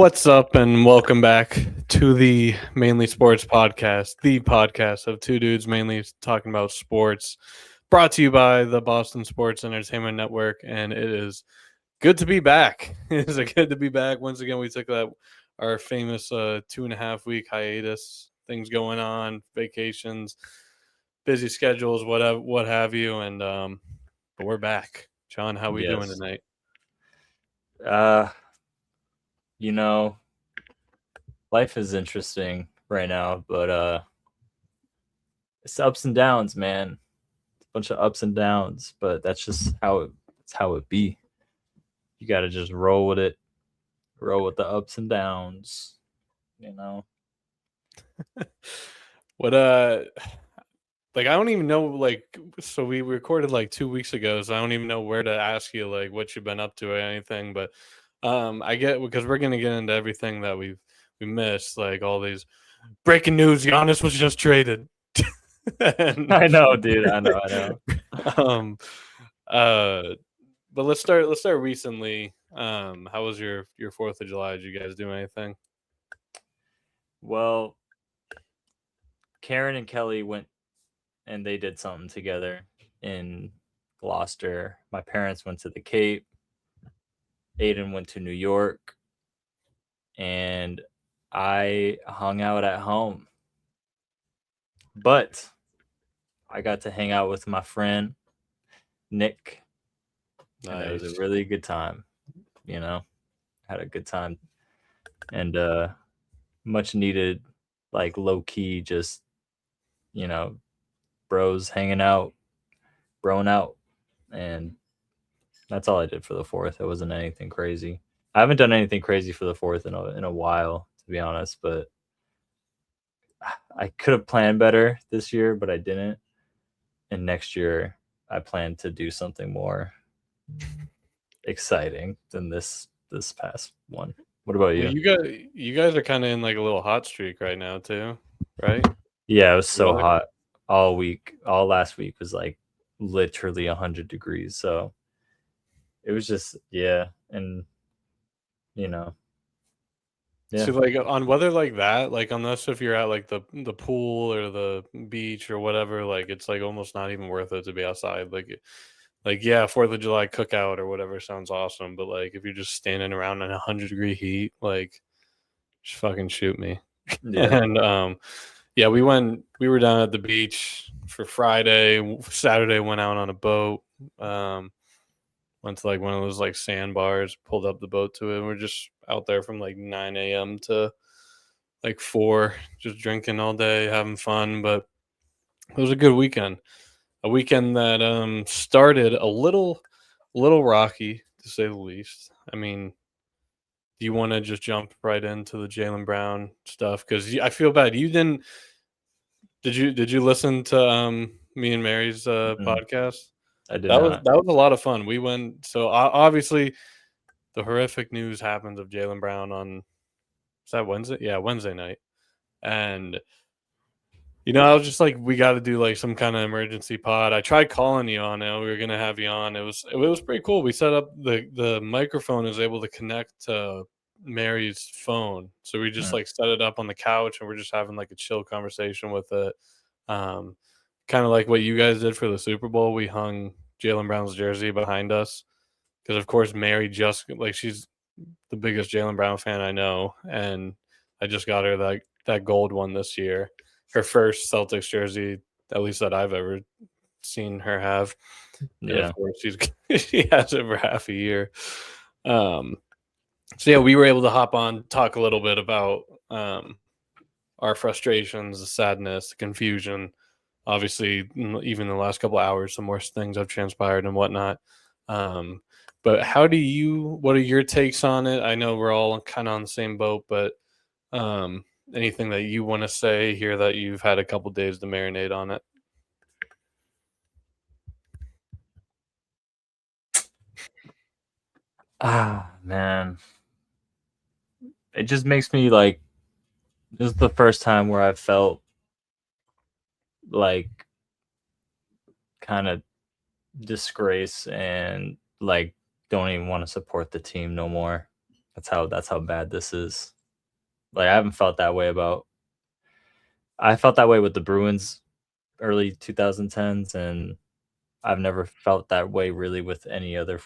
What's up, and welcome back to the Mainly Sports Podcast, the podcast of two dudes mainly talking about sports, brought to you by the Boston Sports Entertainment Network, and it is good to be back. It is good to be back. Once again, we took our famous 2.5 week hiatus, things going on, vacations, busy schedules, what have you, and but we're back. John, how we doing tonight? Life is interesting right now, but it's ups and downs, man. It's a bunch of ups and downs, but that's just how it be. You got to just roll with it, roll with the ups and downs, What like I don't even know, so we recorded 2 weeks ago, so I don't even know where to ask you what you've been up to or anything, but I get, because we're gonna get into everything that we missed, like all these breaking news. Giannis was just traded. I know, dude. I know. But let's start recently. How was your 4th of July? Did you guys do anything? Well, Karen and Kelly went and they did something together in Gloucester. My parents went to the Cape. Aiden went to New York. And I hung out at home. But I got to hang out with my friend, Nick. Nice. And it was a really good time. Had a good time. And much needed, low key, just, bros hanging out, broing out. And that's all I did for the 4th. It wasn't anything crazy. I haven't done anything crazy for the 4th in a while, to be honest, but I could have planned better this year, but I didn't. And next year I plan to do something more exciting than this past one. What about you? Well, you guys are kind of in a little hot streak right now too, right? Yeah, it was so hot all week. All last week was literally 100 degrees. So it was just, and yeah. So on weather like that, unless if you're at the pool or the beach or whatever, it's almost not even worth it to be outside. 4th of July cookout or whatever sounds awesome, but if you're just standing around in 100-degree heat, just fucking shoot me. Yeah. And we were down at the beach for Friday. Saturday went out on a boat. Went to one of those sandbars, pulled up the boat to it, and we're just out there from 9 a.m. to 4, just drinking all day, having fun. But it was a good weekend. A weekend that started a little rocky, to say the least. I mean, do you want to just jump right into the Jaylen Brown stuff? Because I feel bad. You didn't. Did you listen to me and Mary's podcast? I did not. That was a lot of fun. We went, so obviously the horrific news happens of Jaylen Brown on, is that Wednesday? Yeah, Wednesday night. And I was just we got to do some kind of emergency pod. I tried calling you on it. We were gonna have you on. It was pretty cool. We set up the microphone is able to connect to Mary's phone, so we just set it up on the couch, and we're just having a chill conversation with it. Kind of like what you guys did for the Super Bowl. We hung Jaylen Brown's jersey behind us because, of course, Mary just she's the biggest Jaylen Brown fan I know, and I just got her that gold one this year. Her first Celtics jersey, at least that I've ever seen her have. Yeah, and of course she has it for half a year. So yeah, we were able to hop on, talk a little bit about our frustrations, the sadness, the confusion. Obviously, even the last couple of hours, some more things have transpired and whatnot. But what are your takes on it? I know we're all kind of on the same boat, but anything that you want to say here that you've had a couple days to marinate on it? Ah, man. It just makes me like, this is the first time where I felt like kind of disgrace and like don't even want to support the team no more. That's how bad this is. Like I haven't felt that way about. I felt that way with the Bruins early 2010s, and I've never felt that way really with any other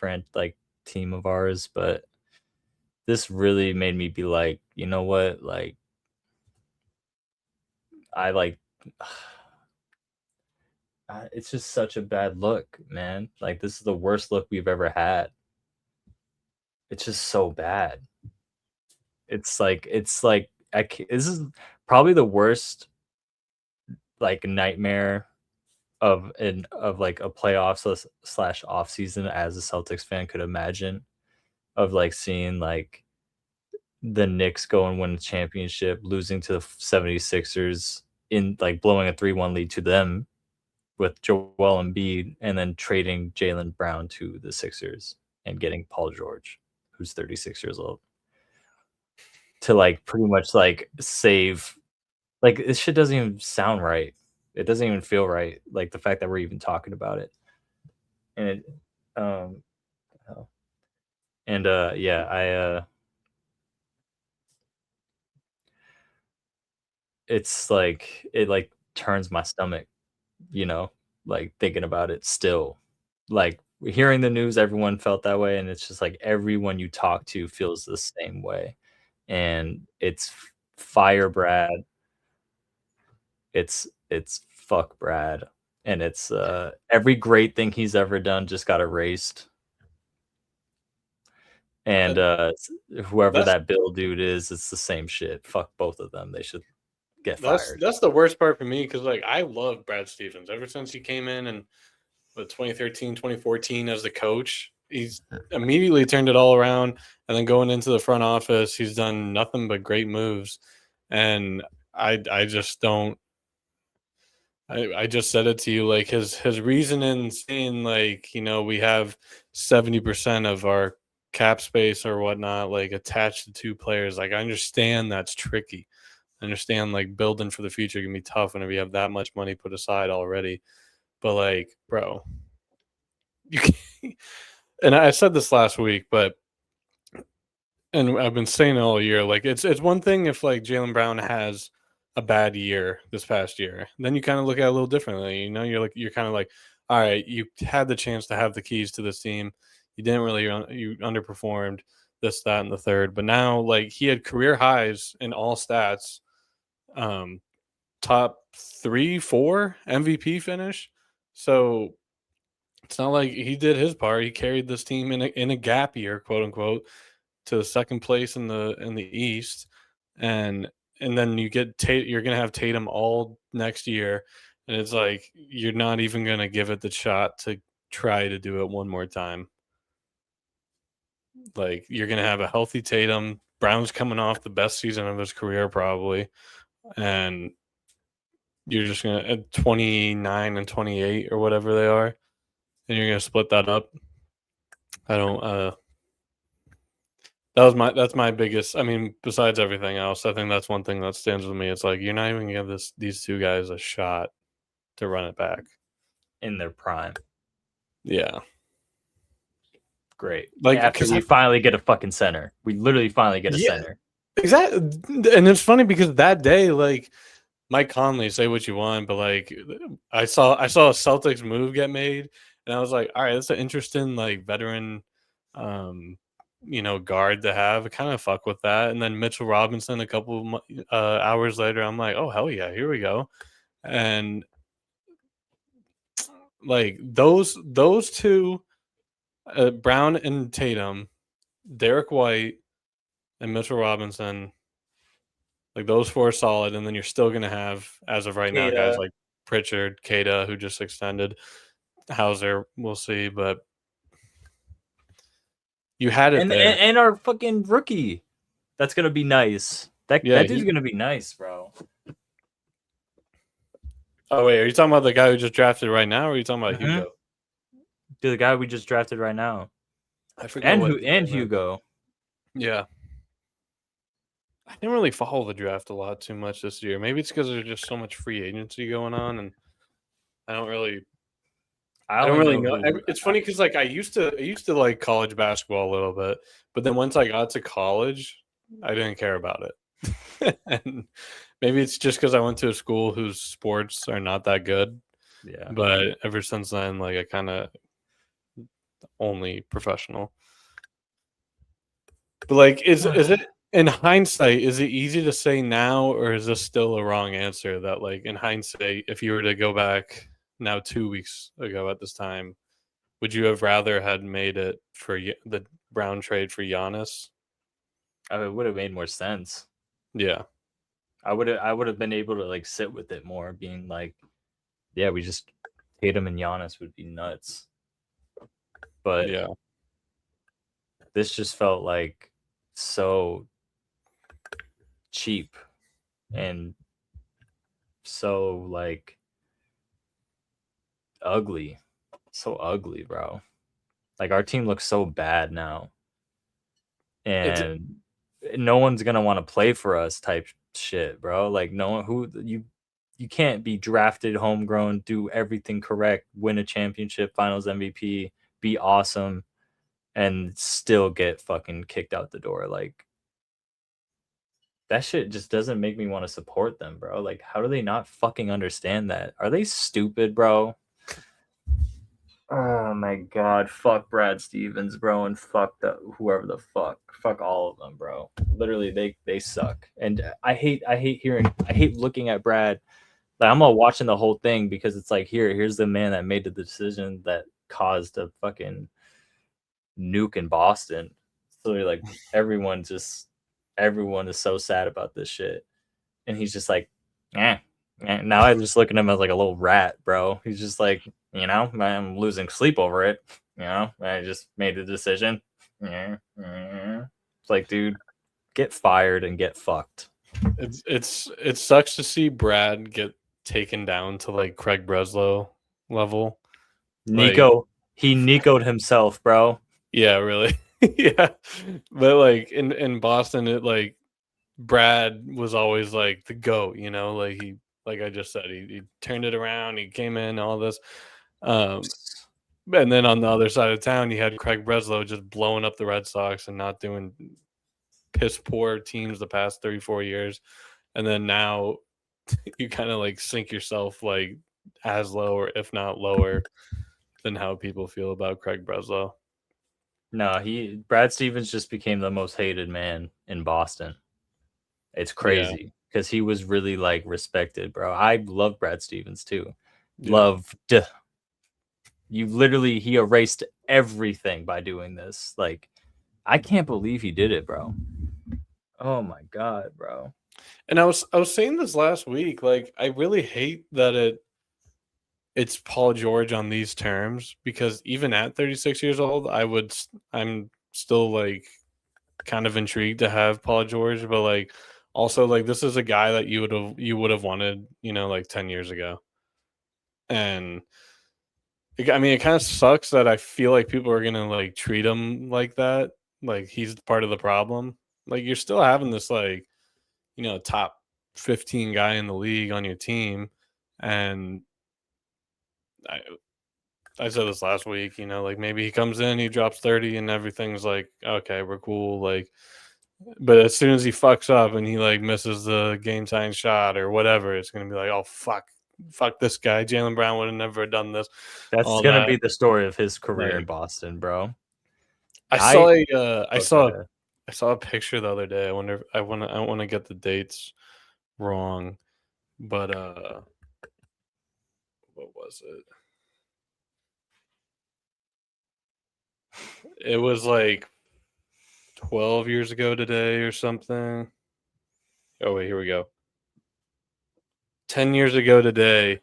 team of ours. But this really made me be like, you know what? Like I like. It's just such a bad look, man. Like this is the worst look we've ever had. It's just so bad. It's like this is probably the worst like nightmare of like a playoffs slash off season as a Celtics fan could imagine, of like seeing like the Knicks go and win a championship, losing to the 76ers in like blowing a 3-1 lead to them with Joel Embiid, and then trading Jaylen Brown to the Sixers and getting Paul George, who's 36 years old, to like pretty much like save. Like this shit doesn't even sound right. It doesn't even feel right. Like the fact that we're even talking about it. And it um oh. And yeah, it's like it like turns my stomach, you know, like thinking about it still. Like hearing the news, everyone felt that way, and it's just like everyone you talk to feels the same way. And it's fire Brad. It's fuck Brad. And it's every great thing he's ever done just got erased. And That- whoever That's that Bill dude is, it's the same shit. Fuck both of them. They should get fired. that's the worst part for me because like I love Brad Stevens ever since he came in and with 2013, 2014 as the coach. He's immediately turned it all around, and then going into the front office, he's done nothing but great moves. And I just don't. I just said it to you like his reason in saying like we have 70% of our cap space or whatnot like attached to two players. Like I understand that's tricky. I understand like building for the future can be tough whenever you have that much money put aside already. But like, bro, you can't, and I said this last week, but and I've been saying it all year, like it's one thing if like Jaylen Brown has a bad year this past year, then you kind of look at it a little differently. You're kind of like, all right, you had the chance to have the keys to this team, you didn't really, you underperformed this, that, and the third. But now, like he had career highs in all stats, um, top 3, 4 MVP finish. So it's not like he did his part. He carried this team in a gap year, quote unquote, to second place in the East, and then you're gonna have Tatum all next year, and it's like you're not even gonna give it the shot to try to do it one more time. Like you're gonna have a healthy Tatum. Brown's coming off the best season of his career probably, and you're just gonna at 29 and 28 or whatever they are, and you're gonna split that up. I don't. That's my biggest. I mean, besides everything else, I think that's one thing that stands with me. It's like you're not even gonna give these two guys a shot to run it back. In their prime. Yeah, Great. like After because we finally get a fucking center. We literally finally get a yeah, center. exactly. And it's funny because that day, like Mike Conley, say what you want, but like I saw a Celtics move get made, and I was like, all right, that's an interesting like veteran, um, guard to have. I kind of fuck with that. And then Mitchell Robinson a couple of hours later, I'm like, oh hell yeah, here we go. And like those two, Brown and Tatum, Derek White and Mitchell Robinson, like those four are solid, and then you're still gonna have, as of right now, guys Kata. like Pritchard, Kata, who just extended, Hauser, we'll see, but you had it And, there. and and our fucking rookie. That's gonna be nice. That Yeah. dude's gonna be nice, bro. Oh wait, are you talking about the guy who just drafted right now, or are you talking about Mm-hmm. Hugo? Dude, the guy we just drafted right now, I forget what his and name is. Hugo. Yeah. I didn't really follow the draft a lot too much this year. Maybe it's because there's just so much free agency going on, and I don't really, I I don't only really know know. who. It's funny because like I used to like college basketball a little bit, but then once I got to college, I didn't care about it. And maybe it's just because I went to a school whose sports are not that good. Yeah. But ever since then, like I kind of only professional. But like, is it in hindsight? Is it easy to say now, or is this still a wrong answer? That like in hindsight, if you were to go back now 2 weeks ago at this time, would you have rather had made it for the Brown trade for Giannis? I mean, it would have made more sense. Yeah, I would have been able to like sit with it more, being like, yeah, we just Tatum and Giannis would be nuts. But yeah, this just felt like so cheap and so like ugly. So ugly, bro. Like our team looks so bad now. it's And no one's gonna want to play for us type shit, bro. Like no one who you can't be drafted homegrown, do everything correct, win a championship, finals MVP, be awesome, and still get fucking kicked out the door. Like that shit just doesn't make me want to support them, bro. Like how do they not fucking understand that? Are they stupid, bro? Oh my god, fuck Brad Stevens, bro, and fuck whoever the fuck all of them, bro. Literally, they suck, and I hate looking at Brad. Like I'm all watching the whole thing because it's like here's the man that made the decision that caused a fucking nuke in Boston. So like everyone is so sad about this shit, and he's just like, eh. Now I just look at him as like a little rat, bro. He's just like, I'm losing sleep over it. I just made the decision. Yeah, yeah. It's like, dude, get fired and get fucked. it sucks to see Brad get taken down to like Craig Breslow level. Like, He Nico'd himself, bro. yeah, really. Yeah. But like in Boston, it like Brad was always like the GOAT, like like I just said, he turned it around, he came in, all this. Um and then on the other side of town you had Craig Breslow just blowing up the Red Sox and not doing piss poor teams the past 34 years. And then now you kind of like sink yourself like as low or if not lower than how people feel about Craig Breslow. No, Brad Stevens just became the most hated man in Boston. It's Yeah. crazy because he was really like respected, bro. I love Brad Stevens too. Yeah. Loved. He erased everything by doing this. Like, I can't believe he did it, bro. Oh my god, bro. And I was saying this last week, like I really hate that it's Paul George on these terms because even at 36 years old, I'm still like kind of intrigued to have Paul George, but like also like this is a guy that you would have wanted, like 10 years ago. And I mean, it kind of sucks that I feel like people are gonna like treat him like that, like he's part of the problem. Like you're still having this like top 15 guy in the league on your team, and I I said this last week, like maybe he comes in, he drops 30, and everything's like okay, we're cool, like. But as soon as he fucks up and he like misses the game time shot or whatever, it's gonna be like, oh fuck this guy. Jaylen Brown would have never done this, That's all gonna that. be the story of his career in Like Boston, bro. I I saw a I oh, saw go I saw a picture the other day. I wonder if I want to get the dates wrong, but what was it? It was like 12 years ago today or something. Oh wait, here we go. 10 years ago today,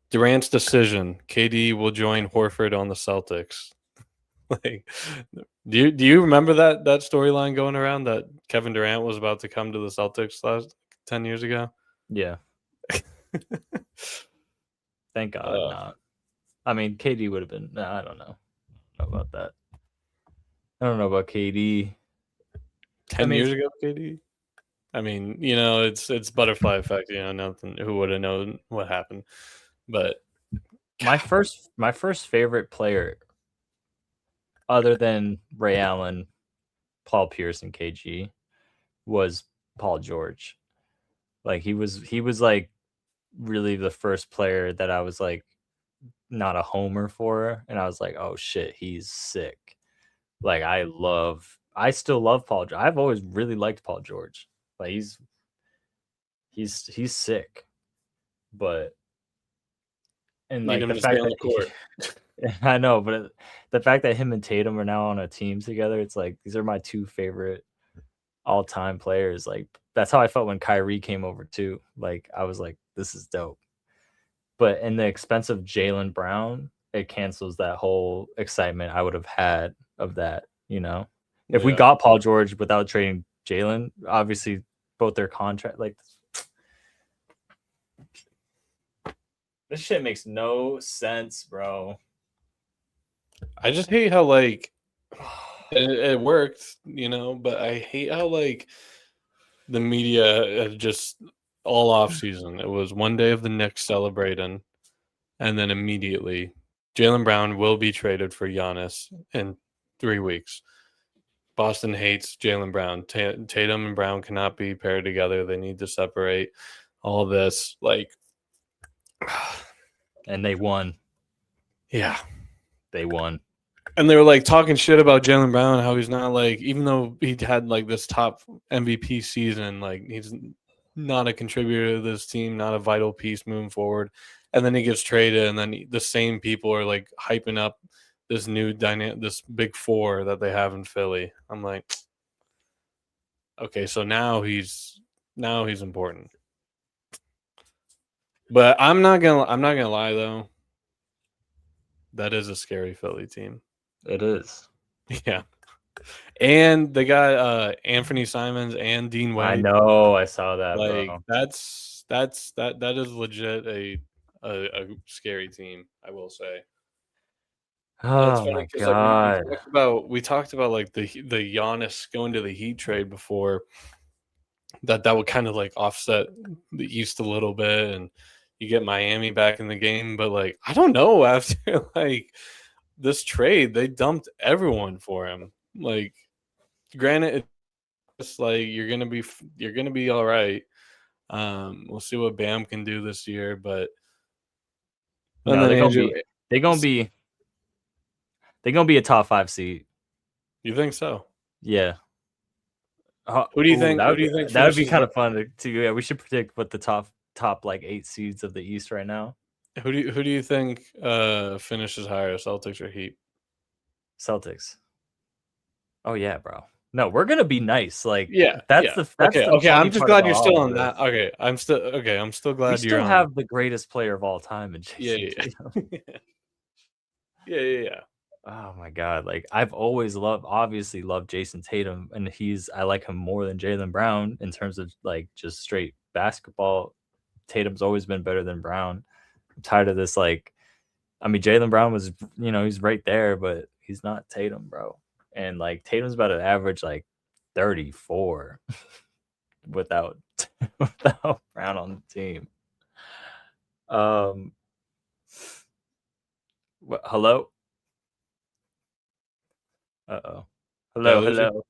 Durant's decision. KD will join Horford on the Celtics. Like, do you remember that storyline going around that Kevin Durant was about to come to the Celtics last 10 years ago? Yeah. Thank God uh, not. I mean, KD would have been. Nah, I don't know. I don't know about that. I don't know about KD. I 10 mean, years ago, KD. I mean, it's butterfly effect. Nothing. Who would have known what happened? But my first favorite player, other than Ray Allen, Paul Pierce, and KG, was Paul George. Like he was like really the first player that I was like not a homer for, and I was like, oh shit, he's sick. Like I still love Paul. I've always really liked Paul George. Like he's sick, but and need like him the to stay fact on the that court. I know, but the fact that him and Tatum are now on a team together, it's like these are my two favorite all-time players. Like that's how I felt when Kyrie came over too. Like I was like, this is dope. But in the expense of Jaylen Brown, it cancels that whole excitement I would have had of that. If we Yeah. got Paul George without trading Jaylen, obviously both their contract, like this shit makes no sense, bro. I just hate how like it worked, but I hate how like the media just all off season. It was one day of the Knicks celebrating, and then immediately Jaylen Brown will be traded for Giannis in 3 weeks. Boston hates Jaylen Brown. Tatum and Brown cannot be paired together. They need to separate. All this, like, And they won. yeah. They won. And they were like talking shit about Jaylen Brown, how he's not like, even though he had like this top MVP season, like he's not a contributor to this team, not a vital piece moving forward. And then he gets traded, and then the same people are like hyping up this new dynamic, this big four that they have in Philly. I'm like, okay, so now he's important. But I'm not gonna lie though. That is a scary Philly team. It is. Yeah. And they got Anthony Simons and Dean I Wade. know. I saw that, Like bro. that is legit a scary team, I will say. And it's Oh funny my because like we god. talked about like the Giannis going to the Heat trade before, that would kind of like offset the East a little bit, and you get Miami back in the game. But like I don't know, after like this trade, they dumped everyone for him. Like, granted, it's like you're gonna be all right. We'll see what Bam can do this year, but and No, then they're gonna Andrew, be they're gonna be they're gonna be a top 5 seed. you think so? Yeah. Who do you Ooh, think? Who do you think that would be finishes? kind of fun to yeah. We should predict what the top like 8 seeds of the East right now. Who do you think finishes higher, Celtics or Heat? Celtics. Oh yeah, bro. No, we're gonna be nice. Like Yeah, that's yeah. the Okay. funny I'm just part glad about you're still all of on that. this. Okay, I'm still We glad you're still on. have the greatest player of all time in Yeah, Jason yeah, Tatum. yeah. Yeah, yeah, yeah. Oh my god. Like I've always obviously loved Jason Tatum, and I like him more than Jaylen Brown in terms of like just straight basketball. Tatum's always been better than Brown. I'm tired of this like I mean, Jaylen Brown was, he's right there, but he's not Tatum, bro. And like Tatum's about to average like 34 without without Brown on the team. Um, hello, uh-oh, Did I hello, lose you? hello.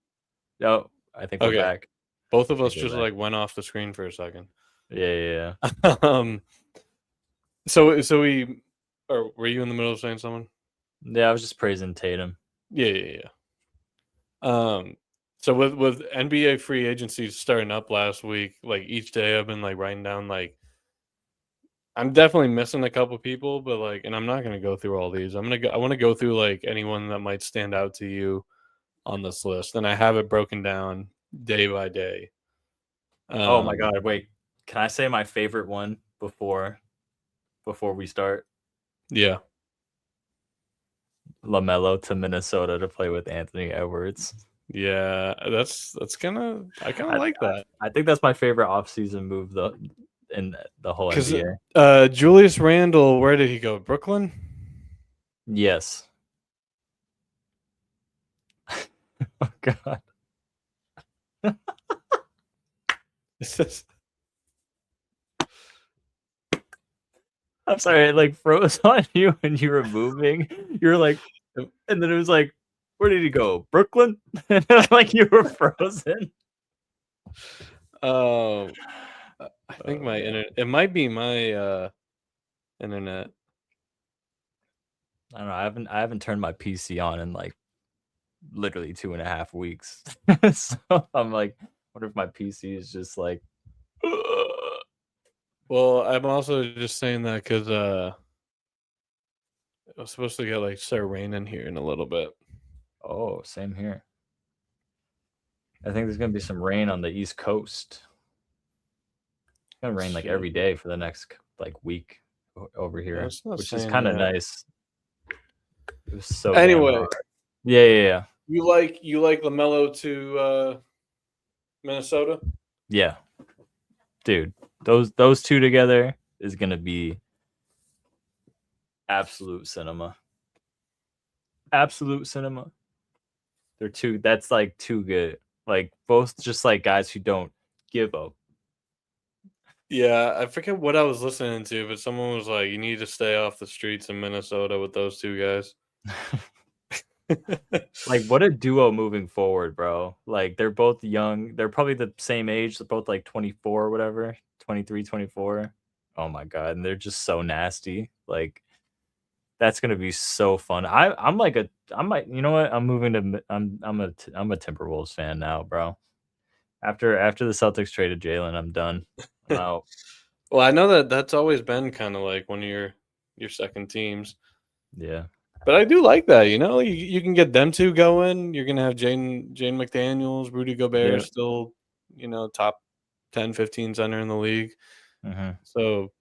No, I think we're Okay, back. both of I us think we're just back. like went off the screen for a second. Yeah, yeah, yeah. um. So we, or were you in the middle of saying something? Yeah, I was just praising Tatum. Yeah, yeah, yeah. So with NBA free agency starting up last week, like each day I've been like writing down like I'm definitely missing a couple people, but like, and I'm not gonna go through all these. I want to go through like anyone that might stand out to you on this list, and I have it broken down day by day. Oh my Um, god, wait. Can I say my favorite one before we start? yeah, LaMelo to Minnesota to play with Anthony Edwards. Yeah, that's kind of I kind of like that I think that's my favorite offseason move though in the whole because NBA. Julius Randle, where did he go? Brooklyn. Yes. Oh God. I'm sorry, it like froze on you when you were moving. You were like, and then it was like, where did he go? Brooklyn? And like you were frozen. Oh, I think my man. internet. It might be my internet. I don't know. I haven't turned my PC on in like literally 2.5 weeks. So I'm like, wonder if my PC is just like Well, I'm also just saying that because I was supposed to get like start raining here in a little bit. oh, same here. I think there's gonna be some rain on the East Coast. It's gonna rain like every day for the next like week over here, It's not which is saying kind of that. nice. It was so damn Anyway, hard. Yeah. you like LaMelo to Minnesota? Yeah, dude, those two together is gonna be absolute cinema. Absolute cinema. They're two. That's like too good. Like both just like guys who don't give up. Yeah, I forget what I was listening to, but someone was like, "You need to stay off the streets in Minnesota with those two guys." Like what a duo moving forward, bro. Like they're both young. They're probably the same age. They're both like 24 or whatever, 23, 24. Oh my god, and they're just so nasty. Like that's gonna be so fun. I'm like a I might you know what I'm moving to I'm a Timberwolves fan now, bro. After the Celtics traded Jalen, I'm done. I'm out. Well, I know that that's always been kind of like one of your second teams, Yeah. but I do like that. You can get them two going. You're gonna have Jane McDaniels, Rudy Gobert Yeah. still, top 10, 15 center in the league. Mm-hmm. So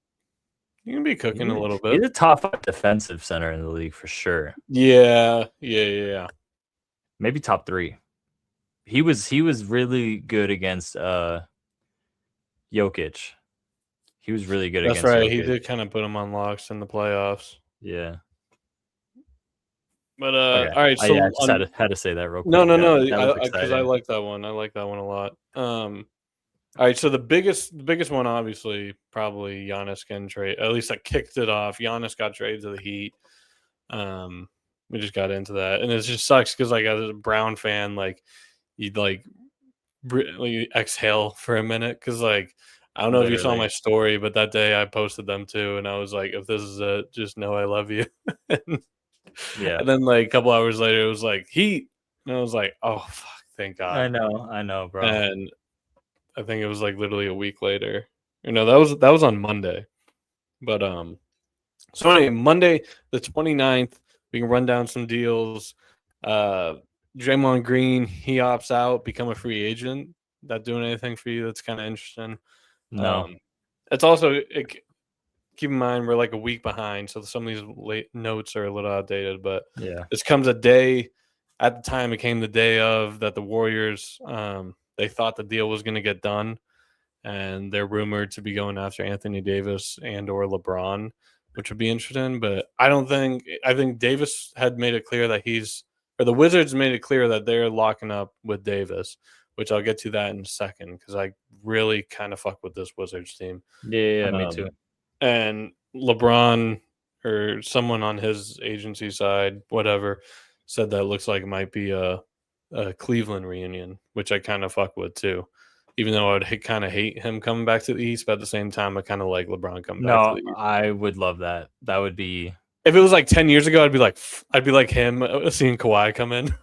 you can be cooking a little He's bit. a top 5 defensive center in the league for sure. Yeah. Maybe top 3. He was really good against Jokic. He was really good That's against right. He Jokic. did kind of put him on locks in the playoffs. Yeah. But Okay. all right. Yeah, I So just had to say that real no, quick. no, no. That was Because I exciting. like that one. I like that one a lot. All right. So the biggest one, obviously, probably Giannis getting trade. At least I kicked it off. Giannis got traded to the Heat. Um, we just got into that, and it just sucks because like as a Brown fan, like you'd like really exhale for a minute because like I don't know if you saw Literally. my story, but that day I posted them too, and I was like, if this is it, just know I love you. and Yeah. then like a couple hours later, it was like Heat, and I was like, oh fuck, thank God. I know, bro. And I think it was like literally a week later. That was on Monday. But so anyway, Monday the 29th, we can run down some deals. Uh Draymond Green, he opts out, become a free agent. That doing anything for you? That's kind of interesting. No. It's also keep in mind we're like a week behind, so some of these late notes are a little outdated. But Yeah. this comes a day at the time. It came the day of that the Warriors they thought the deal was going to get done, and they're rumored to be going after Anthony Davis and or LeBron, which would be interesting. But I think Davis had made it clear that the Wizards made it clear that they're locking up with Davis, which I'll get to that in a second because I really kind of fuck with this Wizards team. Yeah, me too. And LeBron or someone on his agency side, whatever, said that looks like it might be a Cleveland reunion, which I kind of fuck with too. Even though I'd kind of hate him coming back to the East, but at the same time, I kind of like LeBron coming back to No, the East. I would love that. That would be If it was like 10 years ago, I'd be like him seeing Kawhi come in.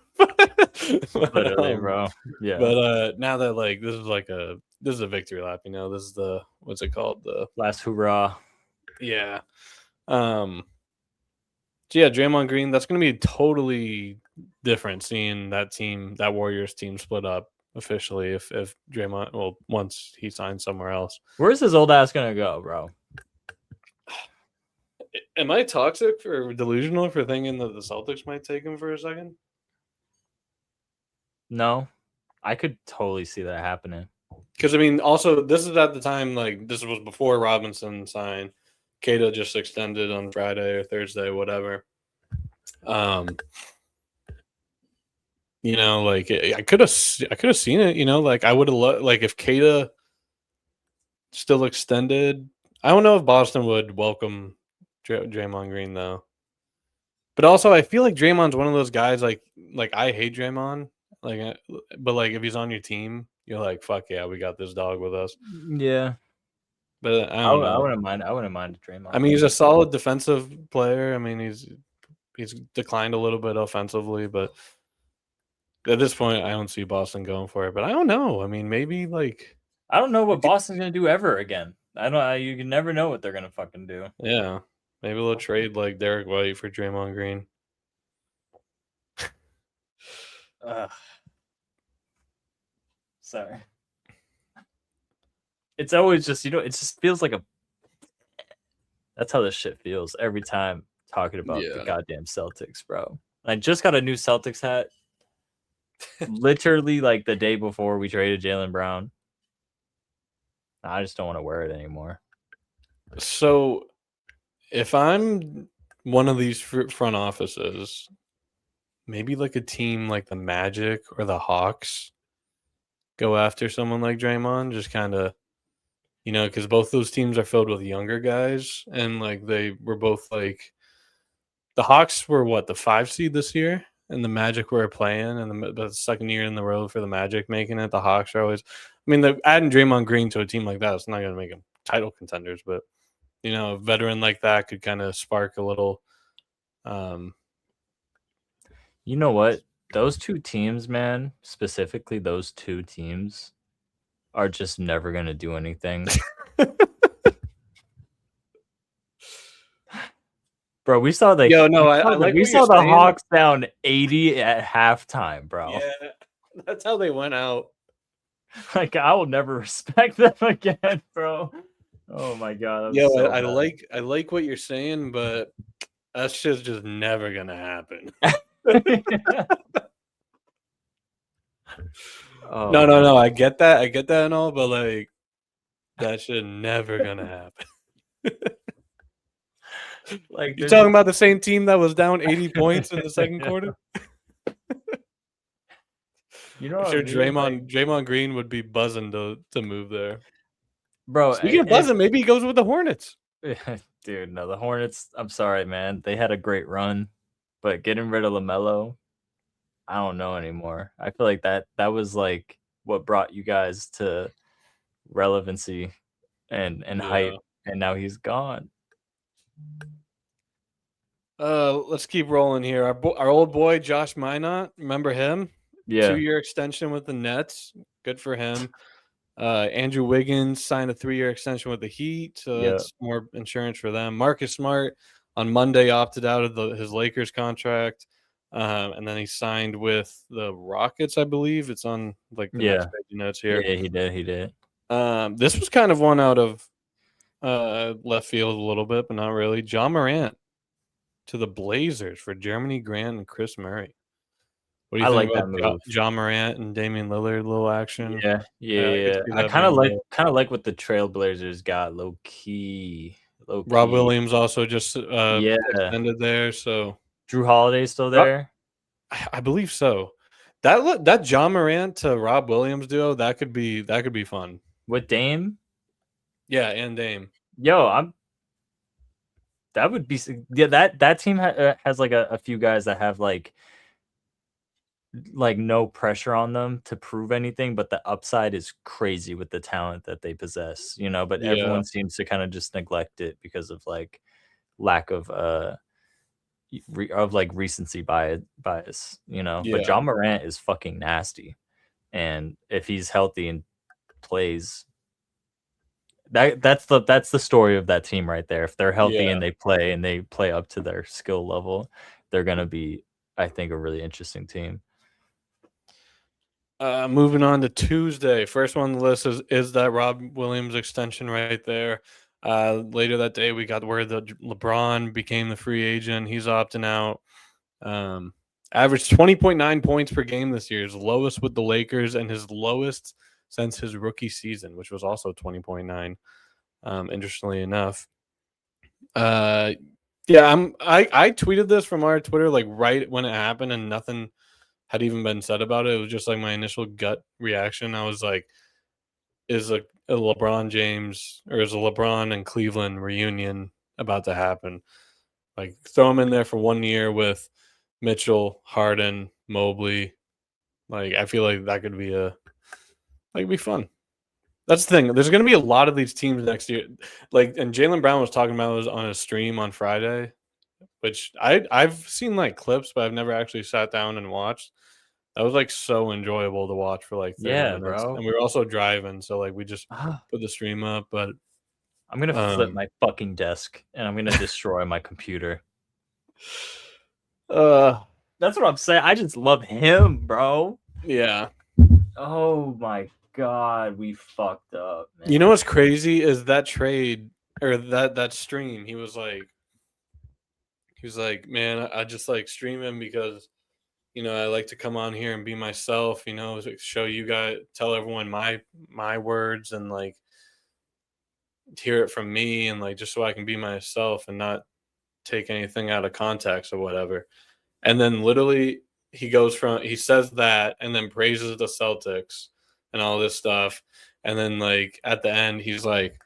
literally, bro. Yeah. But now that like this is a victory lap, this is the what's it called Last hurrah. yeah. So yeah, Draymond Green, that's going to be totally different seeing that Warriors team split up officially if Draymond, well, once he signs somewhere else. Where's his old ass gonna go, bro? Am I toxic or delusional for thinking that the Celtics might take him for a second? No, I could totally see that happening. Because I mean, also this is at the time like this was before Robinson signed. Kata just extended on Friday or Thursday, whatever. Um, like I could have seen it. Like I would have like if Kata still extended. I don't know if Boston would welcome Draymond Green though. But also, I feel like Draymond's one of those guys. Like I hate Draymond. But like if he's on your team, you're like, fuck yeah, we got this dog with us. Yeah, But I don't know. wouldn't mind. I wouldn't mind Draymond. I mean, he's a solid defensive player. I mean, he's declined a little bit offensively, but at this point, I don't see Boston going for it. But I don't know. I mean, maybe like I don't know what Boston's gonna do ever again. I don't. You can never know what they're gonna fucking do. yeah, maybe they'll trade like Derek White for Draymond Green. Sorry. It's always just it just feels like a. That's how this shit feels every time talking about the goddamn Celtics, bro. I just got a new Celtics hat. Literally like the day before we traded Jaylen Brown. I just don't want to wear it anymore. So, if I'm one of these front offices, maybe like a team like the Magic or the Hawks go after someone like Draymond, just kind of, because both those teams are filled with younger guys, and like they were both like the Hawks were what the 5 seed this year, and the Magic were playing, and the second year in the row for the Magic making it. The Hawks are always, I mean, adding Draymond Green to a team like that, it's not going to make them title contenders, but a veteran like that could kind of spark a little. You know what? Those two teams, man, specifically those two teams, are just never going to do anything. Bro, we saw the Hawks down 80 at halftime, bro. Yeah, that's how they went out. Like I will never respect them again, bro. Oh my god. Yeah, so I like what you're saying, but that's just never gonna happen. Oh, no. I get that and all, but like that shit never gonna happen. Like you're talking about the same team that was down 80 points in the second quarter. I'm sure Draymond Green would be buzzing to move there. Bro, speaking of buzzing, maybe he goes with the Hornets. Dude, no, the Hornets. I'm sorry, man. They had a great run, but getting rid of LaMelo, I don't know anymore. I feel like that was like what brought you guys to relevancy and hype, and now he's gone. Let's keep rolling here. Our old boy Josh Minot, remember him? Yeah, 2-year extension with the Nets. Good for him. Andrew Wiggins signed a 3-year extension with the Heat, so that's more insurance for them. Marcus Smart on Monday opted out of his Lakers contract, and then he signed with the Rockets, I believe. It's on like the next page of notes here. Yeah, he did. This was kind of one out of left field a little bit, but not really. John Morant to the Blazers for Jeremy Grant and Chris Murray. What do you think about that move? John Morant and Damian Lillard, little action? Yeah. I kind of like what the Trailblazers got, low key. Rob Williams also just extended there. So Drew Holiday's still there. I believe so. That John Morant to Rob Williams duo that could be fun with Dame. Yeah, and Dame. Yo, that would be that team has like a few guys that have like no pressure on them to prove anything, but the upside is crazy with the talent that they possess, but everyone seems to kind of just neglect it because of like lack of recency bias, but John Morant is fucking nasty, and if he's healthy and plays, that's the story of that team right there. If they're healthy and they play up to their skill level, they're gonna be, I think, a really interesting team. Moving on to Tuesday, first one on the list is that Rob Williams extension right there. Later that day, we got word that LeBron became the free agent. He's opting out. Um, Averaged 20.9 points per game this year, his lowest with the Lakers and his lowest since his rookie season, which was also 20.9. Interestingly enough. Uh, yeah, I tweeted this from our Twitter like right when it happened, and nothing had even been said about it. It was just like my initial gut reaction. I was like, is a LeBron James or is a LeBron and Cleveland reunion about to happen? Like throw him in there for 1 year with Mitchell, Harden, Mobley. Like I feel like that could be be fun. That's the thing. There's going to be a lot of these teams next year. Like, and Jaylen Brown was talking about it on a stream on Friday, which I've seen like clips, but I've never actually sat down and watched. That was like so enjoyable to watch for like 30 Yeah, minutes, bro. and we were also driving, so like we just Ah, put the stream up. But I'm gonna flip um, my fucking desk and I'm gonna destroy my computer. uh, That's what I'm saying. I just love him, bro. yeah. Oh my god, we fucked up, man. You know what's crazy is that trade or that stream. He was like, man, I just like streaming because I like to come on here and be myself. Show you guys, tell everyone my words and like hear it from me and like just so I can be myself and not take anything out of context or whatever. And then literally he says that and then praises the Celtics and all this stuff. And then like at the end he's like,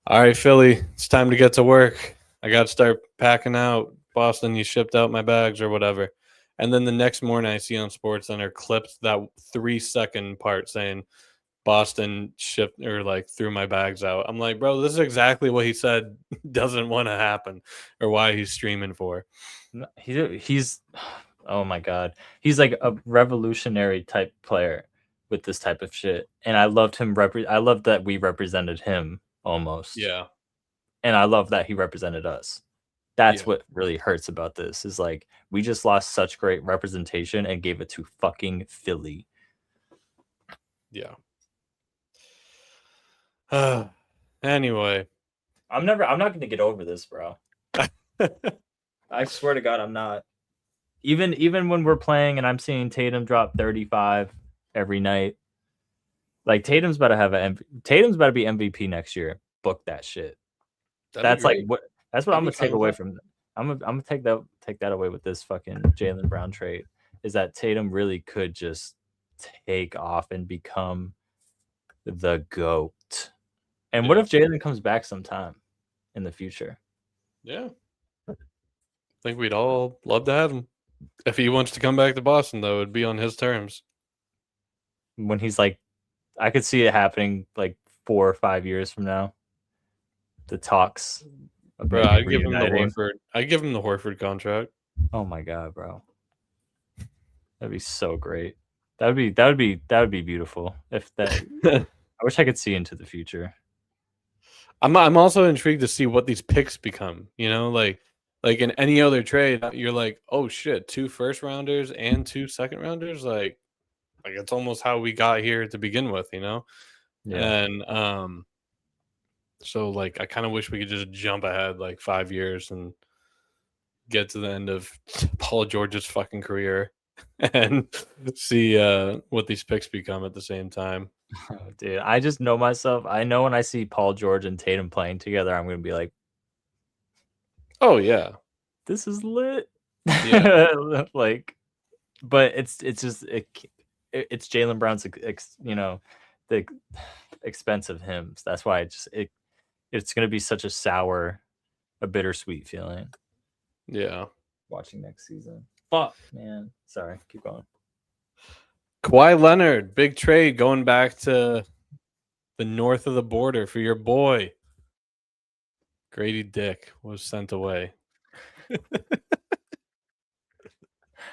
all right, Philly, it's time to get to work. I got to start packing out. Boston, you shipped out my bags or whatever. And then the next morning, I see on SportsCenter clips that 3-second part saying Boston shipped or like threw my bags out. I'm like, bro, this is exactly what he said doesn't want to happen or why he's streaming for. He's oh my god. He's like a revolutionary type player with this type of shit. And I loved him I loved that we represented him almost. Yeah. And I love that he represented us. That's Yeah. what really hurts about this is like we just lost such great representation and gave it to fucking Philly. Yeah. Anyway. I'm not going to get over this, bro. I swear to God, I'm not. Even when we're playing and I'm seeing Tatum drop 35 every night, like Tatum's about to be MVP next year. Book that shit. That'd be great. That's what I'd I'm be gonna take fine with away that. from. I'm gonna take that away with this fucking Jaylen Brown trade. Is that Tatum really could just take off and become the GOAT? And what Yeah. if Jaylen comes back sometime in the future? Yeah. I think we'd all love to have him. If he wants to come back to Boston, though, it'd be on his terms. When he's like, I could see it happening like 4 or 5 years from now. The talks of Bro, maybe I'd give him the reuniting. Horford. I'd give him the Horford contract. Oh my god, bro. That'd be so great. That would be beautiful. If that I wish I could see into the future. I'm also intrigued to see what these picks become. Like in any other trade, you're like, oh shit, 2 first rounders and 2 second rounders. Like it's almost how we got here to begin with. Yeah. And so like I kind of wish we could just jump ahead like 5 years and get to the end of Paul George's fucking career and see what these picks become at the same time. Oh, dude, I just know myself. I know when I see Paul George and Tatum playing together, I'm gonna be like, Oh yeah. "This is lit." Yeah. Like, but it's just it's Jaylen Brown's the expense of him. So that's why it's gonna be such a bittersweet feeling Yeah. watching next season. Fuck, man. Sorry, keep going. Kawhi Leonard, big trade going back to the north of the border for your boy. Grady Dick was sent away.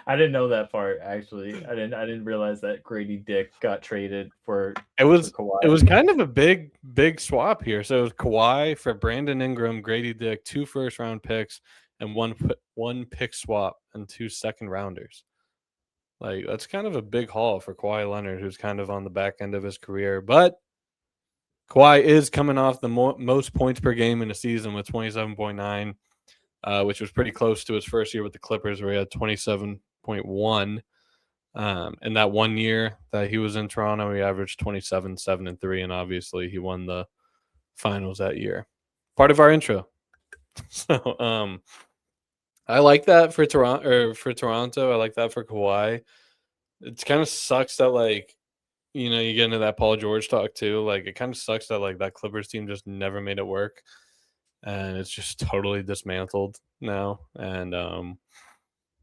I didn't know that part actually. I didn't realize that Grady Dick got traded for It was Kawhi. it was kind of a big swap here. So it was Kawhi for Brandon Ingram, Grady Dick, 2 first round picks, and one pick swap and 2 second rounders. Like that's kind of a big haul for Kawhi Leonard, who's kind of on the back end of his career. But Kawhi is coming off the most points per game in a season with 27.9, which was pretty close to his first year with the Clippers, where he had 27.1. In that 1 year that he was in Toronto, he averaged 27, 7, and 3, and obviously he won the finals that year. Part of our intro. So I like that for Toronto. I like that for Kawhi. It kind of sucks that you get into that Paul George talk too. Like it kind of sucks that that Clippers team just never made it work, and it's just totally dismantled now. And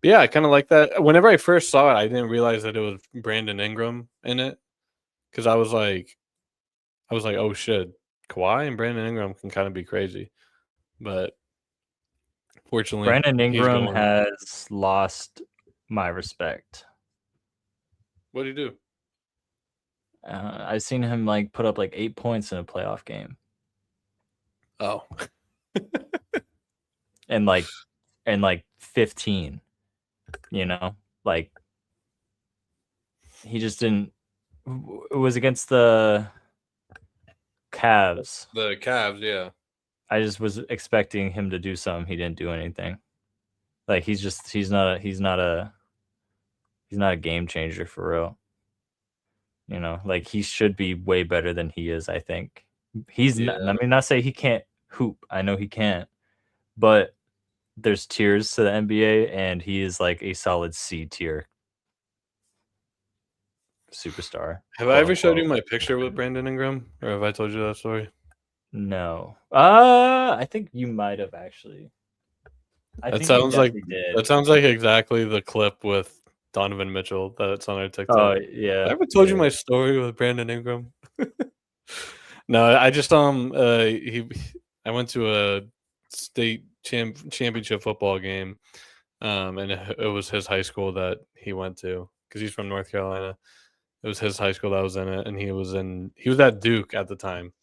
yeah, I kind of like that. Whenever I first saw it, I didn't realize that it was Brandon Ingram in it because I was like, oh shit, Kawhi and Brandon Ingram can kind of be crazy, but fortunately, Brandon he's Ingram going. has lost my respect. What do you do? I've seen him put up 8 points in a playoff game, Oh, and 15. You know, he just didn't. It was against the Cavs. the Cavs, yeah. I just was expecting him to do something. He didn't do anything. He's not a game changer for real. He should be way better than he is. I think he's not. I mean, not say he can't hoop. I know he can't, but there's tiers to the NBA, and he is a solid C tier superstar. Have I ever showed you my picture with Brandon Ingram, or have I told you that story? No. I think you might have actually. That sounds like exactly the clip with Donovan Mitchell that's on our TikTok. Oh yeah. Have I ever told you my story with Brandon Ingram? No, I just I went to a state championship football game, and it was his high school that he went to because he's from North Carolina. It was his high school that was in it, and he was at Duke at the time,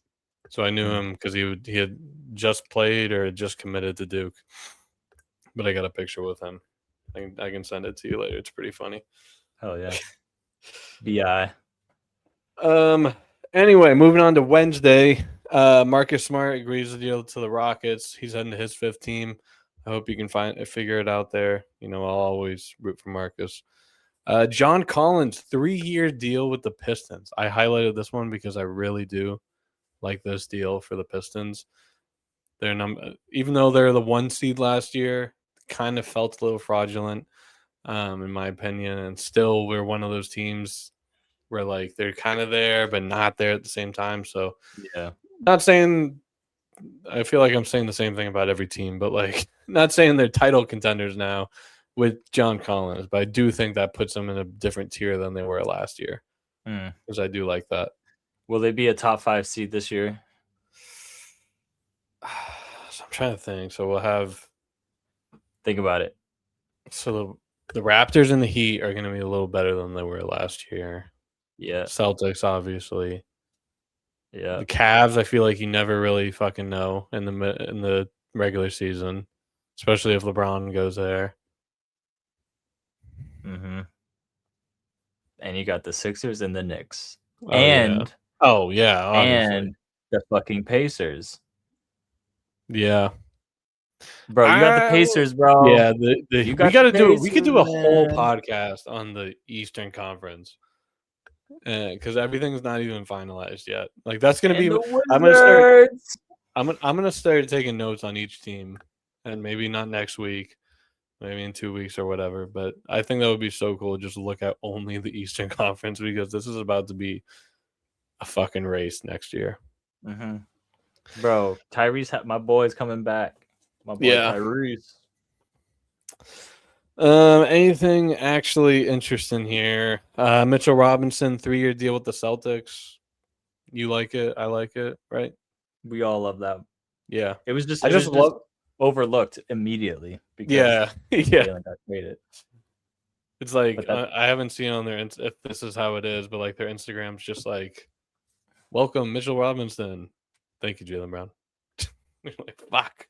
so I knew him because he had just played or just committed to Duke. But I got a picture with him. I can send it to you later. It's pretty funny. Hell yeah. Bi. Anyway, moving on to Wednesday. Marcus Smart agrees to deal to the Rockets. He's heading to his fifth team. I hope you can figure it out there. I'll always root for Marcus. John Collins, 3-year deal with the Pistons. I highlighted this one because I really do like this deal for the Pistons. Even though they're the 1 seed last year, kind of felt a little fraudulent, in my opinion. And still, we're one of those teams where they're kind of there but not there at the same time. So yeah, not saying. I feel like I'm saying the same thing about every team, but not saying they're title contenders now with John Collins, but I do think that puts them in a different tier than they were last year. Because I do like that. Will they be a top 5 seed this year? So I'm trying to think. So we'll have. Think about it. So the Raptors and the Heat are going to be a little better than they were last year. Yeah. Celtics, obviously. Yeah. The Cavs, I feel like you never really fucking know in the regular season, especially if LeBron goes there. Mm-hmm. And you got the Sixers and the Knicks. Oh yeah, obviously. And the fucking Pacers. Yeah. Bro, you got the Pacers, bro. Yeah, we could do a whole podcast on the Eastern Conference. Because everything's not even finalized yet. That's gonna be. I'm gonna start taking notes on each team, and maybe not next week, maybe in 2 weeks or whatever. But I think that would be so cool. Just look at only the Eastern Conference because this is about to be a fucking race next year. Mm-hmm. Bro, Tyrese, my boy's coming back. My boy Tyrese. Anything actually interesting here? Mitchell Robinson, 3-year deal with the Celtics. You like it? I like it, right? We all love that. Yeah, it was just overlooked immediately because Jaylen got traded. It's I haven't seen on their if this is how it is, but their Instagram's just welcome Mitchell Robinson. Thank you, Jaylen Brown. Fuck.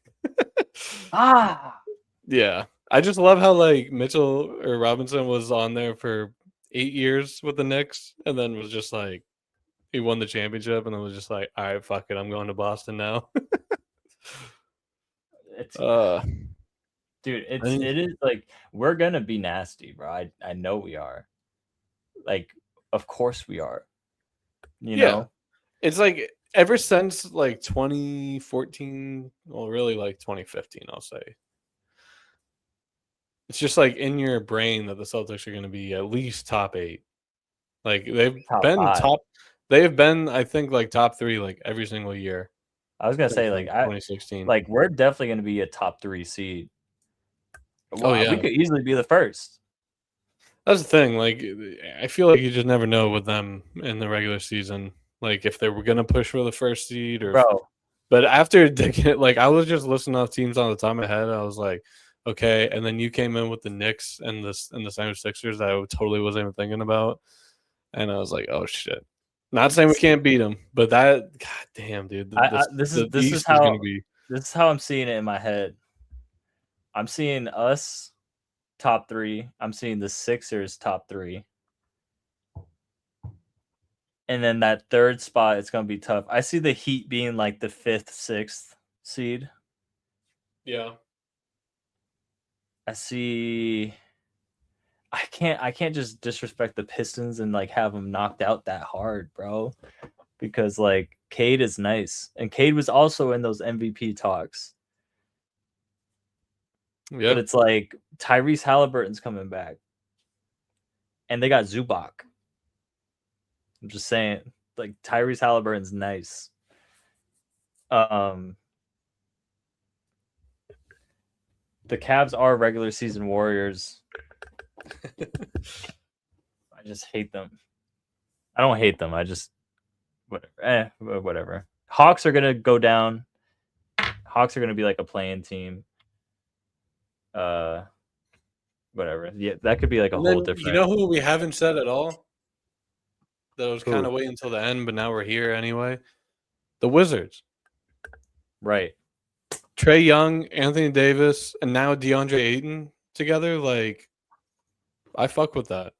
Yeah. I just love how Mitchell or Robinson was on there for 8 years with the Knicks and then was just he won the championship, and then was just like, all right, fuck it, I'm going to Boston now. It's uh, dude, I mean, it is like we're gonna be nasty, bro. I know we are. Like, of course we are. You yeah, know? it's like ever since like 2014, well, really like 2015, I'll say. It's just like in your brain that the Celtics are going to be at least top 8. Like Top five. they've been, I think, like top 3 like every single year I was gonna since say like 2016. like we're definitely gonna be a top 3 seed. Oh Wow, we yeah, could easily be the first. that's the thing. Like I feel like you just never know with them in the regular season. Like if they were going to push for the first seed or. Bro, But after like I was just listing off teams on the top of my head. I was like, okay. And then you came in with the Knicks and the 76ers that I totally wasn't even thinking about. And I was like, oh shit. Not saying we can't beat them, but that, god damn, dude, the this is East is going to be. how I'm seeing it in my head. I'm seeing us top 3. I'm seeing the Sixers top 3. And then that third spot, it's gonna be tough. I see the Heat being like the 5th, 6th seed. Yeah. I see. I can't just disrespect the Pistons and like have them knocked out that hard, bro. Because like Cade is nice, and Cade was also in those MVP talks. But Yeah. it's like Tyrese Halliburton's coming back, and they got Zubac. I'm just saying, like Tyrese Halliburton's nice. The Cavs are regular season warriors. I just hate them. I don't hate them. I just whatever. Hawks are gonna go down. Hawks are gonna be like a playing team. Whatever. Yeah, that could be like a And whole then you different. know who we haven't said at all? That was kind Who? of waiting until the end, but now we're here anyway. The Wizards. Right. Trey Young, Anthony Davis, and now DeAndre Ayton together. Like, I fuck with that.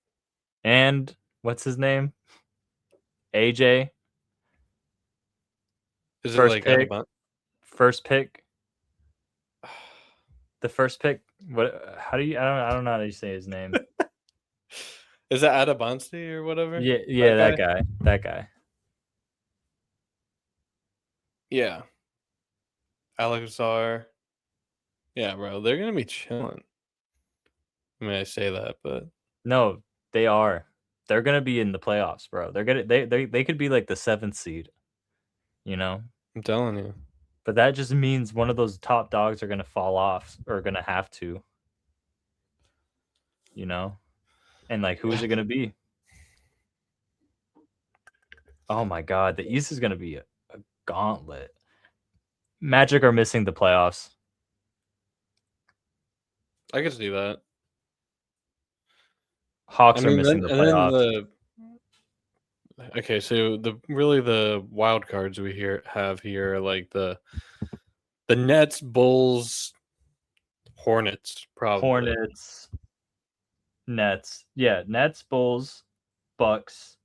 And what's his name? AJ. Is it First like pick. Adabant? First pick. The first pick. What? How do you? I don't know how to say his name. Is that Adabansi or whatever? Yeah, That that guy? guy. That guy. Yeah. Alexar. Yeah, bro. They're gonna be chilling. I mean, I say that, but No, they are. They're gonna be in the playoffs, bro. They're gonna they could be like the 7th seed. You know. I'm telling you. But that just means one of those top dogs are gonna fall off or gonna have to. You know. And like, who is it gonna be? Oh my god, the East is gonna be a gauntlet. Magic are missing the playoffs. I can see that. I Hawks are mean, missing the and then playoffs. so the wild cards we have here are like the Nets, Bulls, Hornets, probably. Hornets, Nets. Yeah, Nets, Bulls, Bucks,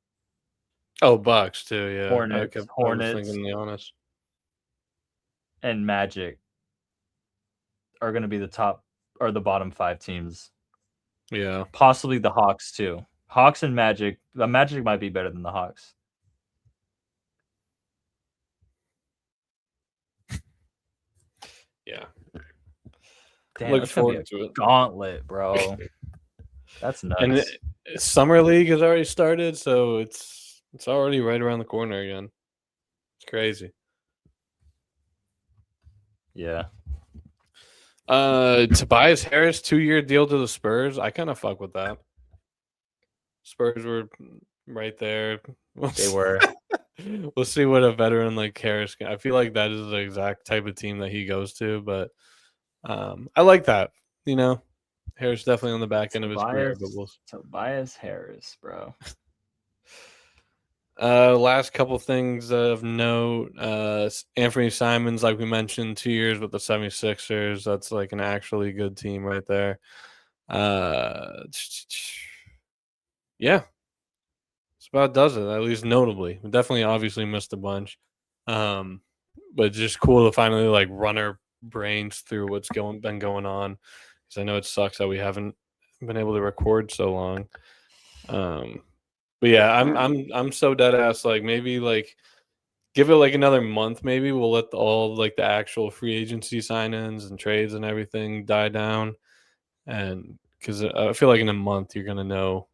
Oh, Bucks too. Yeah, Hornets, I was Hornets, thinking the honest. and Magic are going to be the top or the bottom 5 teams. Yeah. Possibly the Hawks too. Hawks and Magic. The Magic might be better than the Hawks. Yeah. Damn, Looking that's gonna be forward a to it. gauntlet, bro. That's And nuts. Summer League has already started, so it's already right around the corner again. It's crazy. Yeah. Tobias Harris 2-year deal to the Spurs. I kind of fuck with that. Spurs were right there. They were. We'll see what a veteran like Harris can. I feel like that is the exact type of team that he goes to, but I like that. You know, Harris definitely on the back end of his career, but we'll. Tobias Harris, bro. Last couple things of note. Anthony Simons, like we mentioned, 2 years with the 76ers. That's like an actually good team right there. Yeah. That's about does it, at least notably. We definitely obviously missed a bunch. Um, but it's just cool to finally like run our brains through what's been going on. Because I know it sucks that we haven't been able to record so long. Um, but yeah, I'm so dead ass. Like maybe like give it like another month. Maybe we'll let all like the actual free agency sign-ins and trades and everything die down. And because I feel like in a month you're gonna know.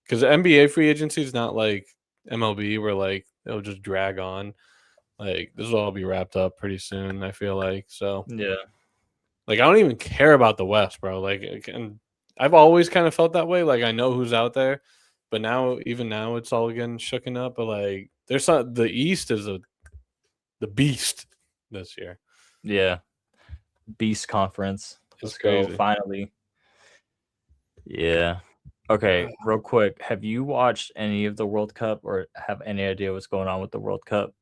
Because NBA free agency is not like MLB where like it'll just drag on. Like this will all be wrapped up pretty soon. I feel like so. Yeah. Like I don't even care about the West, bro. And I've always kind of felt that way. Like I know who's out there, but now even now it's all getting shooken up. But like there's not the East is the beast this year. Yeah. Beast Conference. It's Let's go. crazy. Finally. Yeah. Okay, real quick. Have you watched any of the World Cup or have any idea what's going on with the World Cup?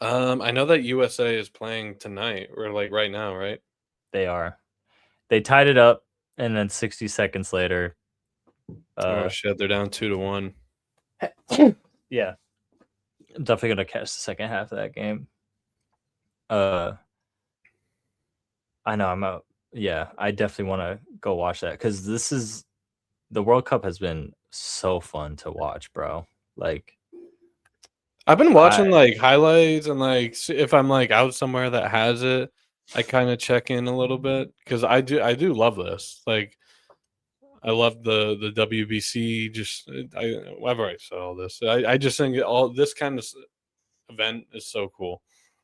I know that USA is playing tonight or like right now, right? They are. They tied it up, and then 60 seconds later, Oh shit, they're down 2-1. yeah, I'm definitely gonna catch the second half of that game. I know I'm out. Yeah, I definitely want to go watch that because the World Cup has been so fun to watch, bro. Like, I've been I watching like highlights and like if I'm like out somewhere that has it, I kind of check in a little bit because I do love this. Like I love the WBC. Just whenever I saw all this, I just think all this kind of event is so cool.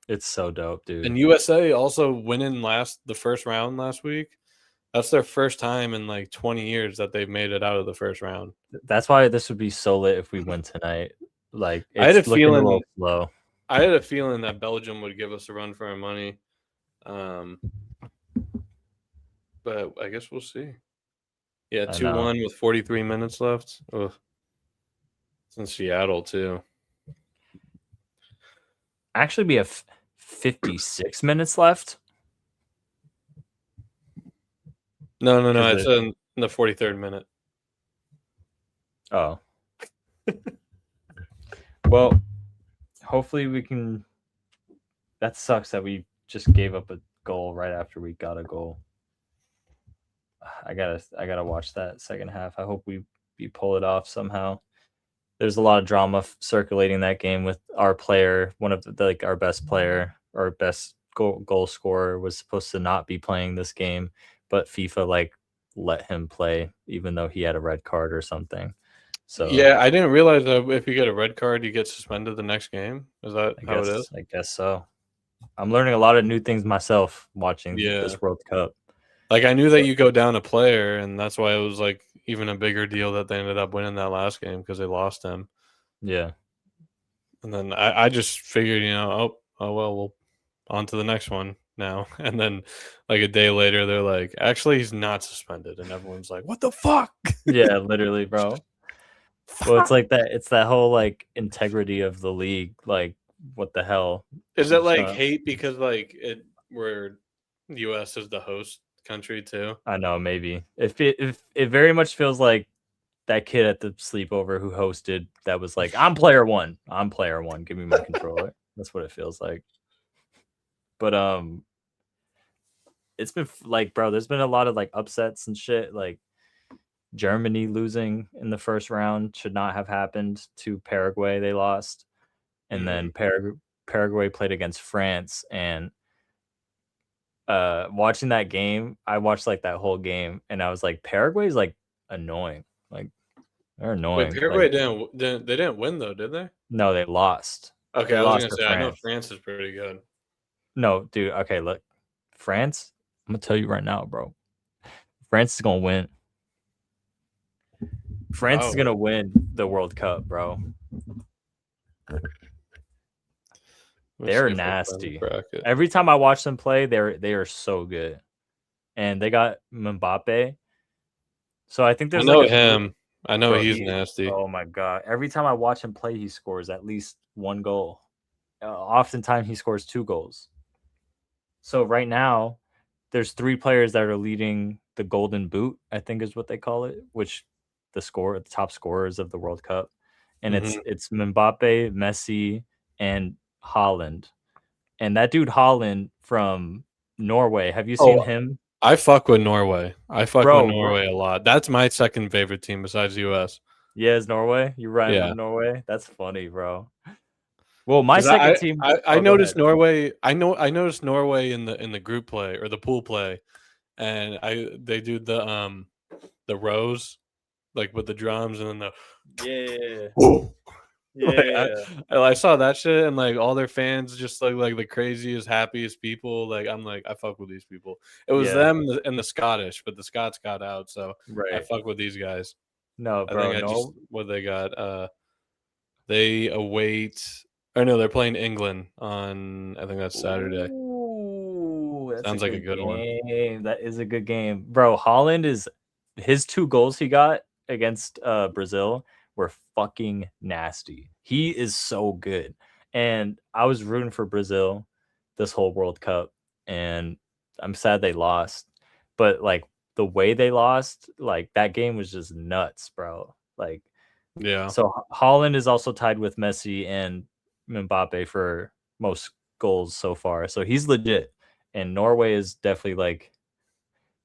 it's so dope, dude. And USA also winning the first round last week. That's their first time in like 20 years that they've made it out of the first round. That's why this would be so lit if we win tonight. Like, I had a it's looking a feeling little slow. I had a feeling that Belgium would give us a run for our money. Um, but I guess we'll see. Yeah, I 2-1 know. with 43 minutes left. Ugh. It's in Seattle too. Actually, we have 56 minutes left. No. 'Cause It's in the 43rd minute. Oh. Well, hopefully we can. That sucks that we just gave up a goal right after we got a goal. I gotta watch that second half. I hope we pull it off somehow. There's a lot of drama circulating that game with our player, one of like our best player, our best goal scorer was supposed to not be playing this game, but FIFA like let him play even though he had a red card or something. So Yeah, I didn't realize that if you get a red card, you get suspended the next game. Is that how it is? I guess so. I'm learning a lot of new things myself watching Yeah. this World Cup. Like I knew that So, you go down a player, and that's why it was like even a bigger deal that they ended up winning that last game because they lost him. yeah. And then I just figured, oh well, we'll on to the next one now. And then like a day later, they're like, actually, he's not suspended, and everyone's like, what the fuck? Yeah, literally, bro. Well, it's like that. It's that whole like integrity of the league. Like, what the hell? Is it It's like not- hate because like where U.S. is the host country too? I know, maybe. If it very much feels like that kid at the sleepover who hosted that was like, I'm player one. I'm player one. Give me my controller. That's what it feels like. But it's been like, bro, there's been a lot of like upsets and shit. Like Germany losing in the first round should not have happened to Paraguay. They lost. And then Paraguay played against France, and watching that game, I watched like that whole game, and I was like, Paraguay's like annoying. Like they're Wait, annoying. Paraguay Like they didn't win though, did they? no, they lost. Okay, They I was lost gonna to say I know France. France is pretty good. No, dude. Okay, look, France. I'm gonna tell you right now, bro. France is gonna win. France is Oh, gonna win the World Cup, bro. let me They're see if I can find the nasty. bracket. Every time I watch them play, they are so good, and they got Mbappe. So I think I there's like know a him. I know bro. he's nasty. Oh my god! Every time I watch him play, he scores at least one goal. Oftentimes, he scores two goals. So right now, there's three players that are leading the Golden Boot. I think is what they call it, which the top scorers of the World Cup. and Mhm. it's Mbappe, Messi, and Holland. And that dude Holland from Norway, have you seen Oh, him? I fuck with Norway. I fuck with Bro, Norway a lot. That's my second favorite team besides US. yeah, it's Norway. You riding with Yeah. Norway? That's funny, bro. Well, my 'Cause second team. I Oh, go noticed ahead. Norway. I noticed Norway in the group play or the pool play, and I they do the rows like with the drums and then the Yeah, like, yeah, I saw that shit and like all their fans just like the craziest, happiest people. Like I'm like I fuck with these people. It was yeah. them and the Scottish, but the Scots got out, so I Right. fuck with these guys. No, I bro. think I just No. what they got. They await. Or no, they're playing England on. I think that's Saturday. Ooh, that's a Sounds like a good good one. game. That is a good game, bro. Holland is his 2 goals he got against Brazil were fucking nasty. He is so good, and I was rooting for Brazil this whole World Cup, and I'm sad they lost. But like the way they lost, like that game was just nuts, bro. Like Yeah. so Holland is also tied with Messi and Mbappe for most goals so far. So he's legit. And Norway is definitely like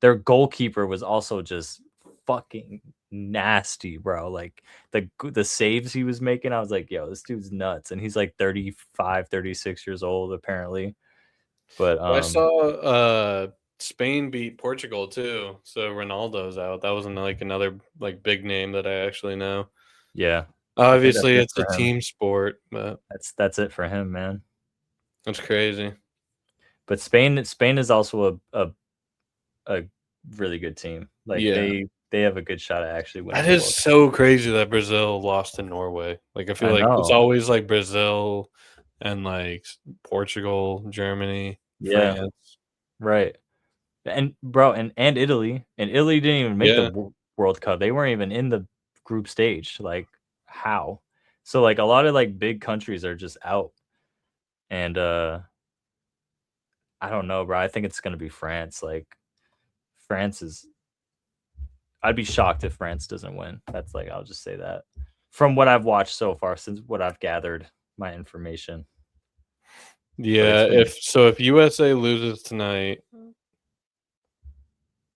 their goalkeeper was also just fucking nasty, bro. Like the saves he was making, I was like, yo, this dude's nuts. And he's like 35, 36 years old apparently. But Well, I saw Spain beat Portugal too, so Ronaldo's out. That wasn't like another like big name that I actually know. yeah, I think that's Obviously, it it's a for him. team sport, but That's it for him, man. that's crazy. But Spain is also a really good team. Like Yeah, they have a good shot at actually winning that the is World Cup. so crazy that Brazil lost to Norway. Like I feel I like it's know. always like Brazil and like Portugal, Germany, Yeah, France. right. And bro, and Italy. And Italy didn't even make the Yeah. World Cup. They weren't even in the group stage. Like how? So like a lot of like big countries are just out. And I don't know, bro. I think it's gonna be France. Like France is I'd be shocked if France doesn't win. That's like I'll just say that. From what I've watched so far, since what I've gathered my information. But it's Yeah, gonna if USA loses tonight,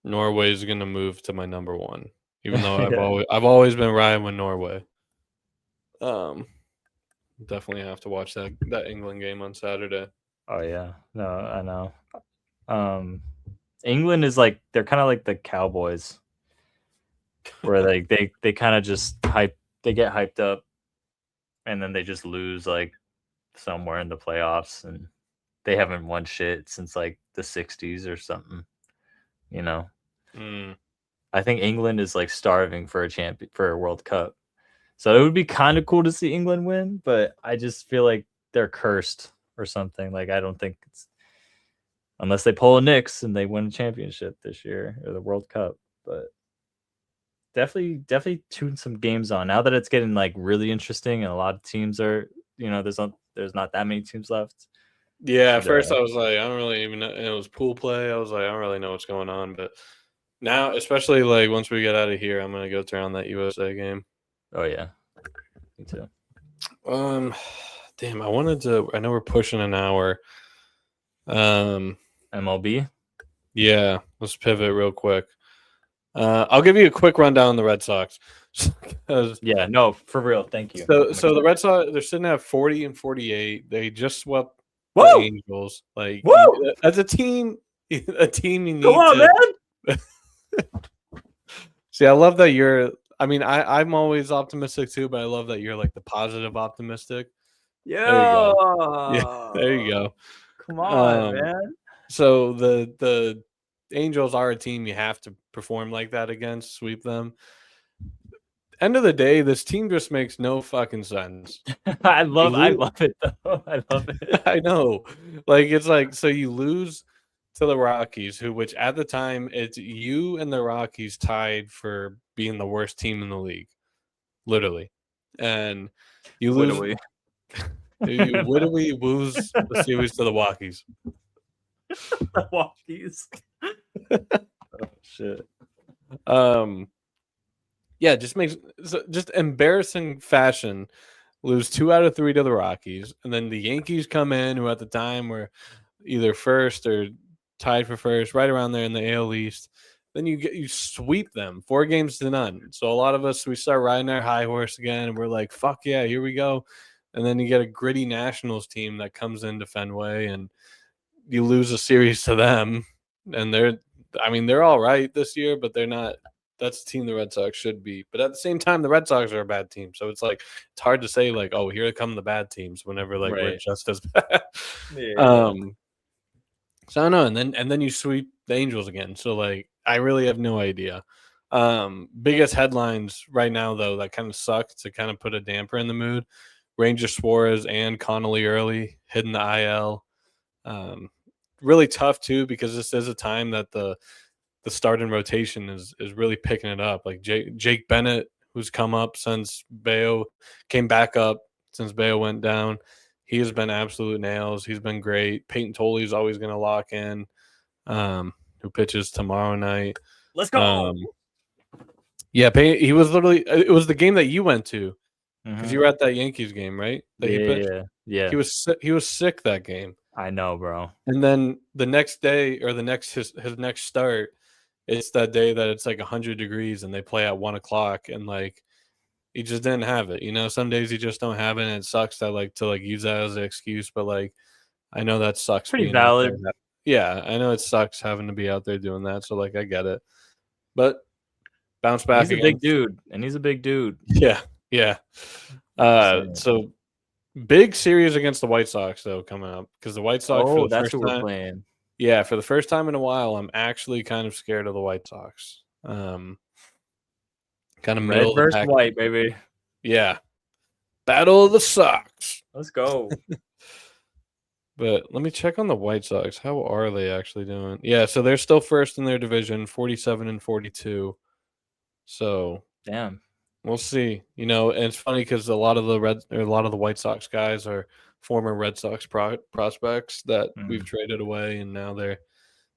Norway's gonna move to my number one. Even though yeah. I've always been riding with Norway. Um, definitely have to watch that England game on Saturday. Oh yeah. No, I know. Um England is like they're kind of like the Cowboys where like they kind of just they get hyped up and then they just lose like somewhere in the playoffs and they haven't won shit since like the 60s or something, you know. Mm, I think England is like starving for a World Cup. So it would be kind of cool to see England win, but I just feel like they're cursed or something. Like I don't think it's unless they pull a Knicks and they win a championship this year or the World Cup. But definitely tune some games on now that it's getting like really interesting and a lot of teams are there's not that many teams left. yeah, at Should first I was like, I don't really even know. And it was pool play. I was like, I don't really know what's going on. But now, especially like once we get out of here, I'm gonna go turn on that USA game. Oh yeah, me too. Um, damn, I wanted to. I know we're pushing an hour. Um, MLB. yeah, let's pivot real quick. I'll give you a quick rundown on the Red Sox. 'Cause- Yeah, no, for real. Thank you. so, I'm so the excited. Red Sox they're sitting at 40 and 48. They just swept the Woo! Angels. Like Woo! as a team, a team you Come need on, to man. see. I love that you're. I mean, I'm always optimistic too, but I love that you're like the positive optimistic. There you Yeah. go. Yeah, there you go. Come on, Um, man. so the Angels are a team you have to perform like that against, sweep them. End of the day, this team just makes no fucking sense. You I lose. love it though. I love it. I know. Like it's like so you lose to the Rockies, which at the time it's you and the Rockies tied for being the worst team in the league, literally. And you What do lose we? you literally lose the series to the Rockies. The Walkies. Oh shit. Um Yeah, just embarrassing fashion. Lose 2 out of 3 to the Rockies, and then the Yankees come in, who at the time were either first or tied for first, right around there in the AL East. Then you sweep them 4 games to none. So a lot of us we start riding our high horse again, and we're like, "Fuck yeah, here we go!" And then you get a gritty Nationals team that comes into Fenway, and you lose a series to them, and they're all right this year, but they're not. That's the team the Red Sox should be. But at the same time, the Red Sox are a bad team, so it's like it's hard to say like, oh, here come the bad teams whenever like we're Right. just as bad. Yeah. So I don't know, and then you sweep the Angels again. So like, I really have no idea. Biggest headlines right now though that kind of suck to kind of put a damper in the mood. Ranger Suarez and Connolly early hitting the IL. Um, really tough too because this is a time that the starting rotation is really picking it up. Like Jake Bennett, who's come up since Bayo came back up since Bayo went down. He has been absolute nails. He's been great. Peyton Tolley is always going to lock in. Who pitches tomorrow night? Let's go. Yeah, he was literally. It was the game that you went to because Mhm. you were at that Yankees game, right? That he pitched. Yeah. He was sick that game. I know, bro. And then the next day or his next start, it's that day that it's like 100 degrees and they play at 1 o'clock and like he just didn't have it. Some days you just don't have it and it sucks that like to like use that as an excuse, but like I know that sucks Pretty being out there. valid. Yeah, I know it sucks having to be out there doing that. So like I get it. But bounce back He's a again. big dude, and he's a big dude. Yeah. Yeah. So big series against the White Sox though coming up because the White Sox for the that's first who we're time. playing. Yeah, for the first time in a while, I'm actually kind of scared of the White Sox. Kind of Red middle of the versus pack. white, baby. Yeah. Battle of the Sox. Let's go. But let me check on the White Sox. How are they actually doing? Yeah, so they're still first in their division, 47-42. So Damn. we'll see. And it's funny because a lot of the White Sox guys are former Red Sox prospects that we've traded away, and now they're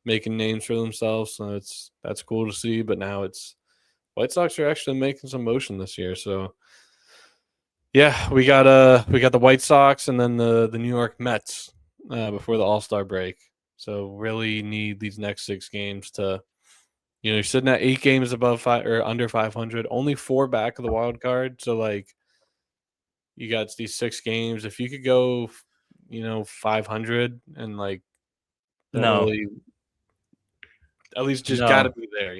making names for themselves. So that's cool to see. But now it's White Sox are actually making some motion this year. So yeah, we got the White Sox and then the New York Mets before the All-Star break. So really need these next 6 games to. You're sitting at 8 games above 5 or under 500, only 4 back of the wild card. So like, you got these 6 games. If you could go, 500 and like, that No. really, at least just No. got to be there.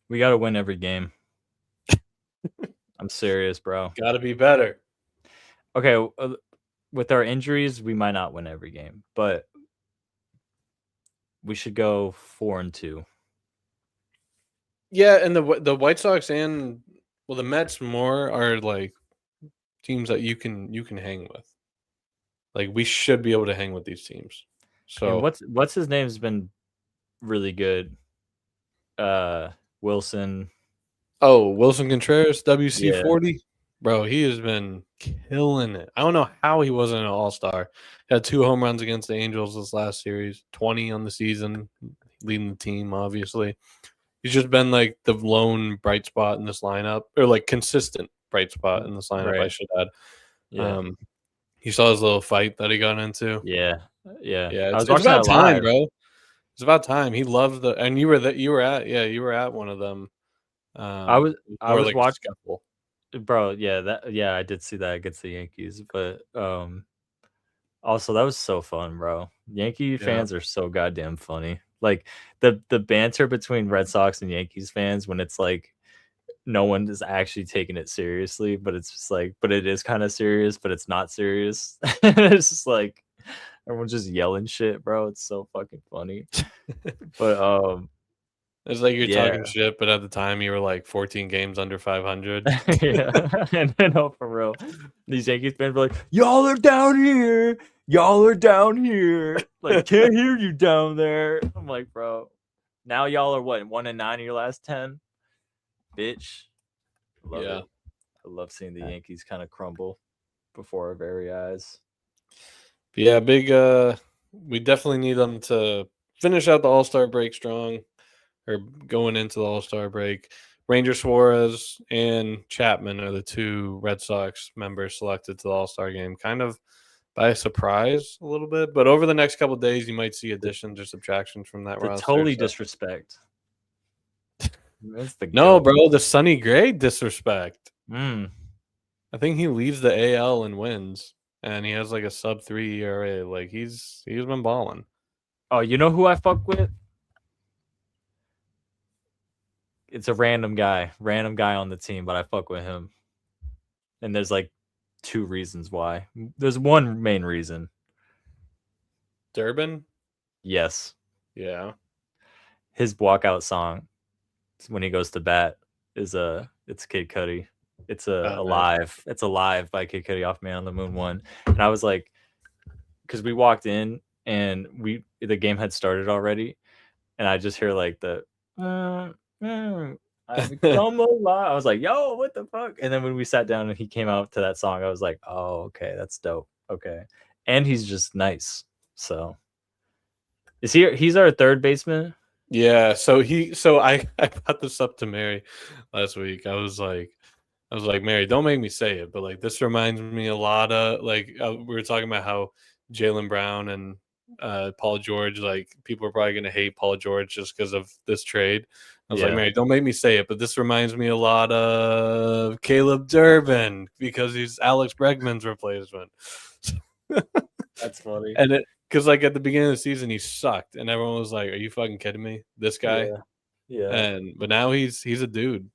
We got to win every game. I'm serious, bro. Got to be better. Okay, with our injuries, we might not win every game, but we should go 4-2. Yeah, and the White Sox and the Mets more are like teams that you can hang with. Like we should be able to hang with these teams. So And what's his name's been really good. Wilson. Oh, Wilson Contreras, WC40. Bro, he has been killing it. I don't know how he wasn't an all-star. Had 2 home runs against the Angels this last series, 20 on the season, leading the team, obviously. He's just been like the lone bright spot in this lineup, or like consistent bright spot in this lineup, I Right. should add. Yeah. You saw his little fight that he got into. Yeah. Yeah, I was it's watching about that time, live. bro. It's about time. He loves and you were at one of them. I was like watching, scuffle. bro. I did see that against the Yankees, but also that was so fun, bro. Yankee fans are so goddamn funny. Like the banter between Red Sox and Yankees fans when it's like no one is actually taking it seriously, but it's just like, but it is kind of serious, but it's not serious. It's just like everyone's just yelling shit, bro. It's so fucking funny. But It's like you're talking shit, but at the time you were like 14 games under 500. Yeah, and no, for real. These Yankees fans were like, "Y'all are down here. Y'all are down here. Like, can't hear you down there." I'm like, bro. Now y'all are what, 1-9 in your last 10? Bitch. Love it. I love seeing the Yankees kind of crumble before our very eyes. But yeah, big. We definitely need them to finish out the All-Star break strong, or going into the All-Star break. Ranger Suarez and Chapman are the two Red Sox members selected to the All-Star game, kind of by surprise a little bit. But over the next couple of days, you might see additions or subtractions from that The roster. totally So. disrespect. That's the No, goat. bro, the Sonny Gray disrespect. Mm. I think he leads the AL in wins, and he has like a sub-3 ERA. Like he's been balling. Oh, you know who I fuck with? It's a random guy on the team, but I fuck with him. And there's like 2 reasons why. There's one main reason. Durbin? Yes. Yeah. His walkout song when he goes to bat is it's Kid Cudi. It's Alive. It's Alive by Kid Cudi off Man on the Moon 1. And I was like, because we walked in and the game had started already, and I just hear like the I've come alive. I was like, yo, what the fuck? And then when we sat down and he came out to that song, I was like, oh, okay, that's dope. Okay. And he's just nice. So he's our third baseman? Yeah, so I brought this up to Mary last week. I was like, Mary, don't make me say it, but like this reminds me a lot of like we were talking about how Jaylen Brown and Paul George, like people are probably gonna hate Paul George just because of this trade. I was like, Mary, don't make me say it, but this reminds me a lot of Caleb Durbin because he's Alex Bregman's replacement. That's funny. And because like at the beginning of the season he sucked, and everyone was like, "Are you fucking kidding me? This guy?" Yeah. But now he's a dude.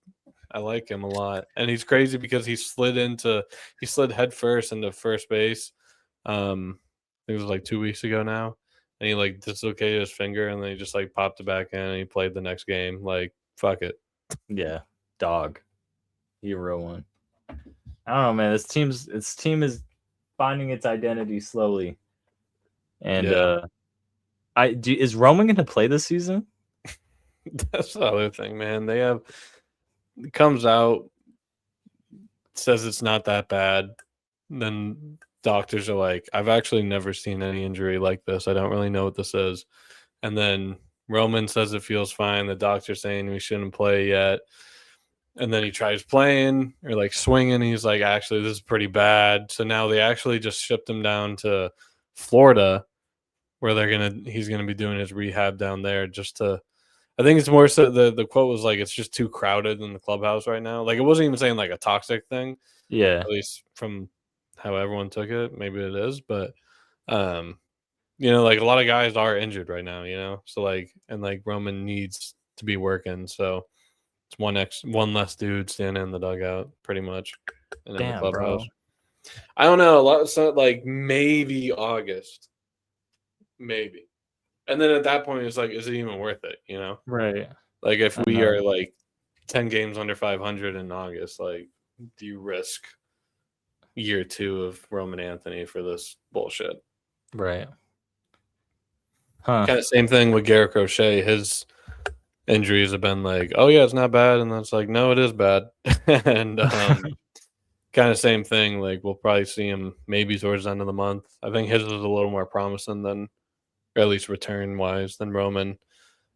I like him a lot, and he's crazy because he slid head first into first base. I think it was like 2 weeks ago now, and he like dislocated his finger, and then he just like popped it back in, and he played the next game. Like fuck it. Yeah, dog. He a real one. I don't know, man. This team is finding its identity slowly. And is Roman going to play this season? That's the other thing, man. It comes out, says it's not that bad. Then doctors are like, I've actually never seen any injury like this. I don't really know what this is. And then Roman says it feels fine. The doctor's saying we shouldn't play yet. And then he tries playing or like swinging. He's like, actually, this is pretty bad. So now they actually just shipped him down to Florida, where he's gonna be doing his rehab down there. I think it's more so the quote was like, it's just too crowded in the clubhouse right now. Like it wasn't even saying like a toxic thing. Yeah. At least from how everyone took it. Maybe it is, but like a lot of guys are injured right now, so like, and like Roman needs to be working, so it's one less dude standing in the dugout pretty much and in the clubhouse. Bro. I don't know, a lot of like maybe August, maybe, and then at that point it's like, is it even worth it, Right? Like if we are like 10 games under 500 in August, like do you risk year 2 of Roman Anthony for this bullshit? Right. Huh. Kind of same thing with Garrett Crochet. His injuries have been like, oh yeah, it's not bad, and then it's like, no, it is bad. And kind of same thing. Like we'll probably see him maybe towards the end of the month. I think his is a little more promising than, or at least return wise, than Roman.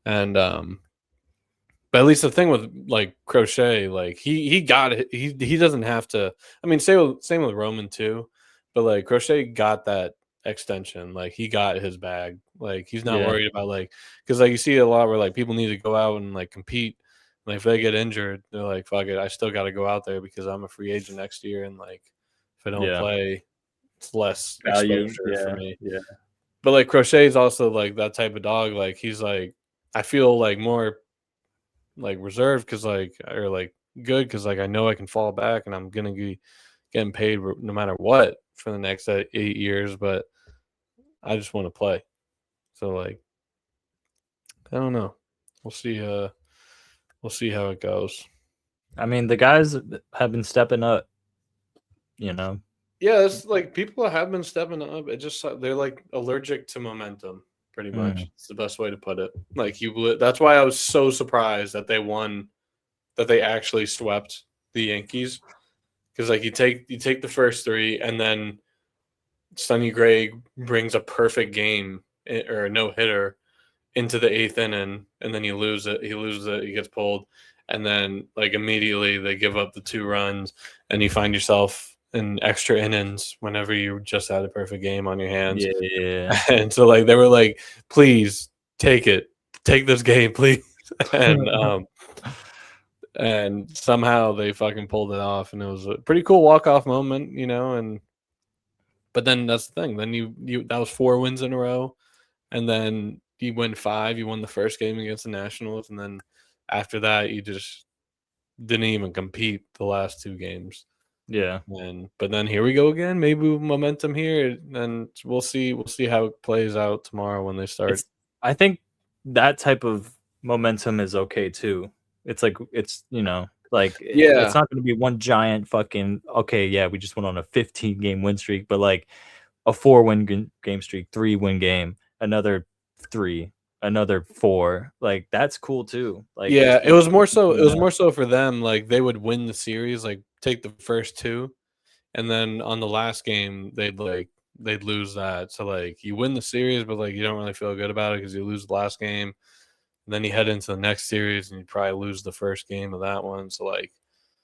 And but at least the thing with like Crochet, like he got it. He doesn't have to. I mean, same with Roman too. But like Crochet got that extension. Like he got his bag. Like he's not worried about like, because like you see a lot where like people need to go out and like compete. Like if they get injured, they're like, fuck it, I still got to go out there because I'm a free agent next year, and like if I don't play, it's less value exposure for me. Yeah. But like Crochet is also like that type of dog. Like he's like, I feel like more like reserved because like, or like good because like I know I can fall back and I'm gonna be getting paid no matter what for the next 8 years, but I just want to play. So like, I don't know. We'll see. We'll see how it goes. I mean, the guys have been stepping up. Yeah, it's like people have been stepping up. It just they're like allergic to momentum. Pretty much, it's the best way to put it. Like that's why I was so surprised that they won, that they actually swept the Yankees. Because like you take the first 3, and then Sonny Gray brings a perfect game or a no hitter into the 8th inning, and then you lose it. He loses it. He gets pulled, and then like immediately they give up the 2 runs, and you find yourself in extra innings whenever you just had a perfect game on your hands. Yeah. And so like they were like, please take it, take this game, please. and and somehow they fucking pulled it off, and it was a pretty cool walk off moment, and but then that's the thing. Then you that was 4 wins in a row, and then you win 5. You won the first game against the Nationals, and then after that, you just didn't even compete the last 2 games. Yeah. But then here we go again. Maybe momentum here, and we'll see. We'll see how it plays out tomorrow when they start. I think that type of momentum is okay too. It's like it's it's not going to be one giant fucking okay. Yeah, we just went on a 15 game win streak, but like a 4-win game streak, 3-win game, another 3, another 4. Like that's cool too. Like Yeah, it was more so. It was that. more so for them. Like they would win the series, like take the first 2, and then on the last game they'd lose that. So like you win the series, but like you don't really feel good about it because you lose the last game. And then you head into the next series and you probably lose the first game of that one. So like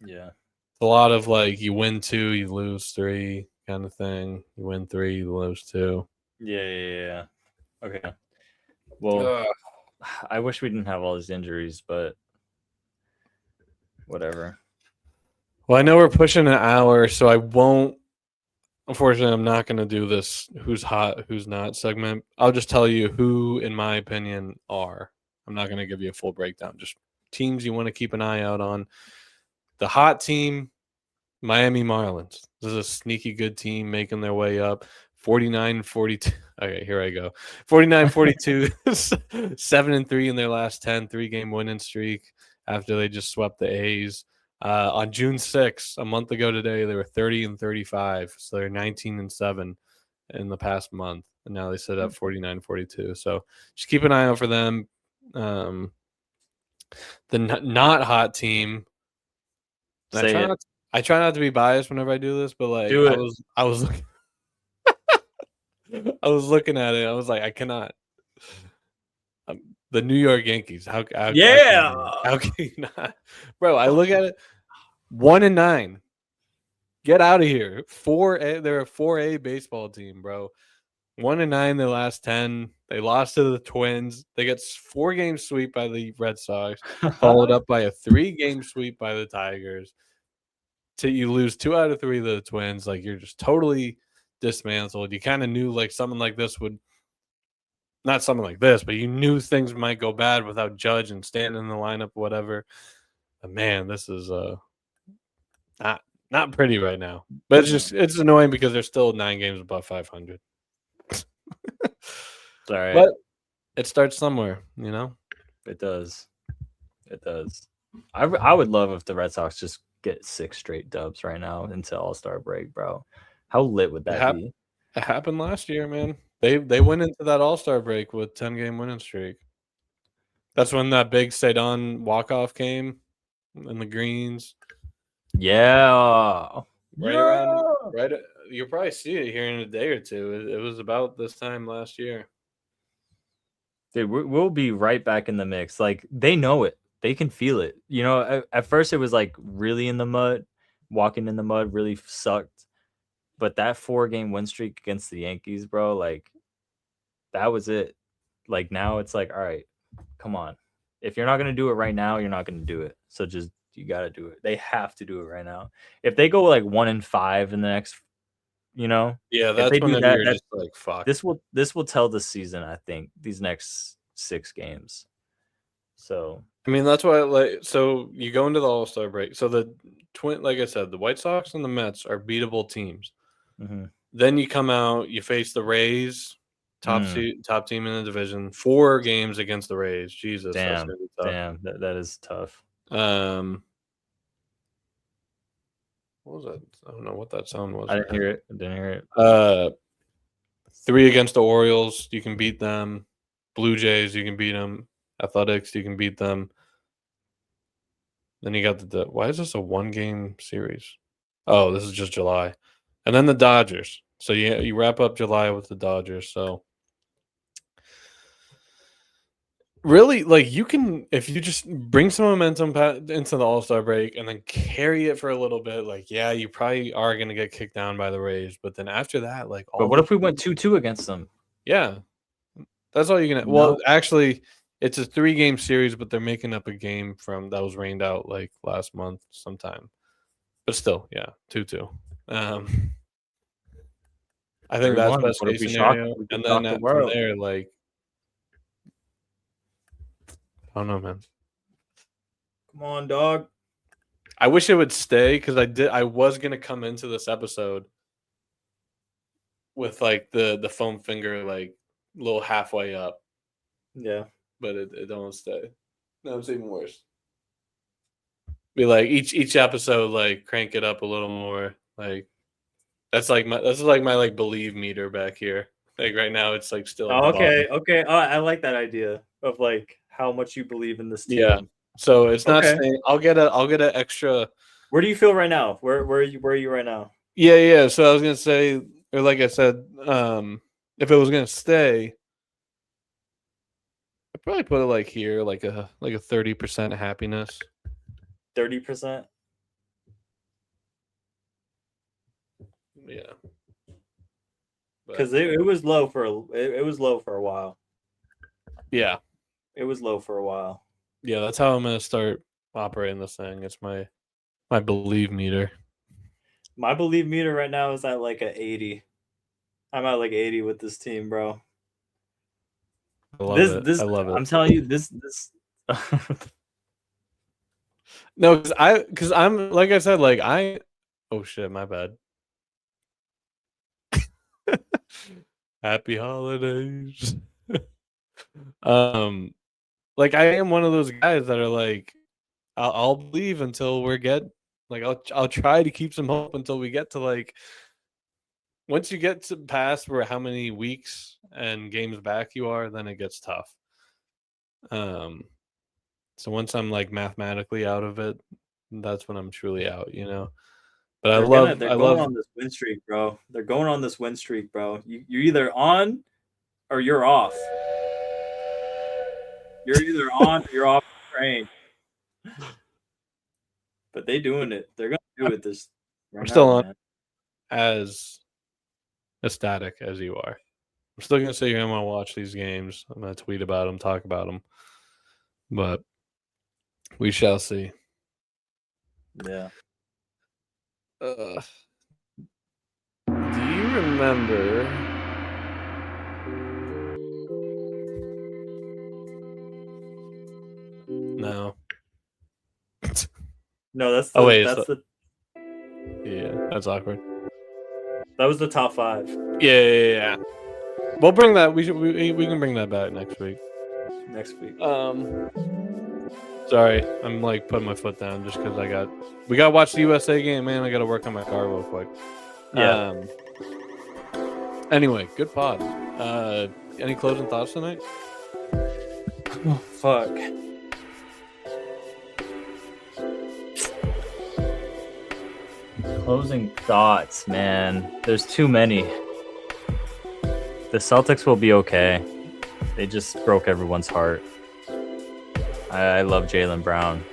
Yeah, it's a lot of like you win 2, you lose 3 kind of thing. You win 3, you lose 2. yeah. Okay. Well, Ugh. I wish we didn't have all these injuries, but whatever. Well, I know we're pushing an hour, so I won't. Unfortunately, I'm not going to do this who's hot, who's not segment. I'll just tell you who, in my opinion, are. I'm not going to give you a full breakdown. Just teams you want to keep an eye out on. The hot team, Miami Marlins. This is a sneaky good team making their way up. 49-42. Okay, here I go. 49-42, 7-3 in their last 10, 3-game winning streak after they just swept the A's. On June 6th, a month ago today, they were 30-35. So they're 19-7 in the past month. And now they sit at 49-42. So just keep an eye out for them. The not hot team. I try not to be biased whenever I do this, but like I was looking I was looking at it. I was like, I cannot. The New York Yankees. How can you not, bro? I look at it. 1-9. Get out of here. 4A. They're a 4A baseball team, bro. 1-9 their last 10. They lost to the Twins. They get 4-game sweep by the Red Sox, followed up by a 3-game sweep by the Tigers. You lose 2 out of 3 of the Twins. Like you're just totally dismantled. You kind of knew like something like this would. Not something like this, but you knew things might go bad without Judge and standing in the lineup, whatever. But man, this is not pretty right now. But it's annoying because they're still 9 games above 500. Sorry, but it starts somewhere, you know. It does. It does. I would love if the Red Sox just get 6 straight dubs right now until All-Star break, bro. How lit would that be? It happened last year, man. They went into that All-Star break with 10-game winning streak. That's when that big Cedon walk-off came in the greens. Yeah. You'll probably see it here in a day or two. It was about this time last year. Dude, we'll be right back in the mix. Like they know it. They can feel it. You know, at first it was like really in the mud. Walking in the mud really sucked. But that 4-game win streak against the Yankees, bro, like that was it. Like now it's like, all right, come on. If you're not gonna do it right now, you're not gonna do it. So just you gotta do it. They have to do it right now. If they go like 1-5 in the next, yeah, that's when you're just like fuck. This will tell the season. I think these next 6 games. So I mean, that's why so you go into the All-Star break. So like I said, the White Sox and the Mets are beatable teams. Mm-hmm. Then you come out, you face the Rays, top team in the division. 4 games against the Rays. Jesus, that's gonna be tough. Damn, that is tough. What was that? I don't know what that sound was. I didn't hear it. 3 against the Orioles, you can beat them. Blue Jays, you can beat them. Athletics, you can beat them. Then you got the why is this a 1-game series? Oh, this is just July. And then the Dodgers. So you wrap up July with the Dodgers. So really, like, you can if you just bring some momentum into the All-Star break and then carry it for a little bit, like, yeah, you probably are gonna get kicked down by the Rays, but then after that, like, But all what the if we went 2-2 against them? yeah, that's all you can. Well, No. actually, it's a 3-game series, but they're making up a game from that was rained out like last month sometime. But still, yeah, 2-2. Um, I think that's 3-1. best What if case we shock? scenario, We could and then shock the from world. there, like, I don't know, man. Come on, dog. I wish it would stay because I was gonna come into this episode with like the foam finger like little halfway up, Yeah. but it don't stay. No, it's even worse. Be like each episode, like crank it up a little more. Like that's like my like believe meter back here. Like right now, it's like still at the Oh, bottom. okay. Okay. Oh, I like that idea of like how much you believe in this Yeah. team. So it's not Okay. staying. I'll get an extra. Where do you feel right now? Where are you right now? Yeah, yeah. So I was gonna say, or like I said, if it was gonna stay, I'd probably put it like here, like a 30% happiness. 30%? Yeah. Because it was low for it was low for a while. Yeah. It was low for a while. Yeah, that's how I'm gonna start operating this thing. It's my believe meter. My believe meter right now is at like a 80. I'm at like 80 with this team, bro. I love it. This I love it. I'm telling you, this No, because I'm like I said, like oh shit, my bad. Happy holidays. um, like I am one of those guys that are like, I'll believe until we're like I'll try to keep some hope until we get to like once you get to past where how many weeks and games back you are, then it gets tough. Um, so once I'm like mathematically out of it, that's when I'm truly out, you know. But they're I going love on this win streak, bro. They're going on this win streak, bro. You're either on or you're off. You're either on or you're off the train. But they doing it. They're gonna do it this I'm right still now, on man. as ecstatic as you are. I'm still gonna sit here and I'm gonna watch these games. I'm gonna tweet about them, talk about them, but we shall see. Yeah. Do you remember? No. No, that's Oh wait, yeah, that's awkward. that was the top 5 Yeah. We'll bring that. We can bring that back next week. next week. Sorry, I'm like putting my foot down just because we got to watch the USA game, man. I got to work on my car real quick. Yeah. Anyway, good pod. Any closing thoughts tonight? Oh, fuck. Closing thoughts, man. There's too many. The Celtics will be okay. They just broke everyone's heart. I love JAYLEN Brown.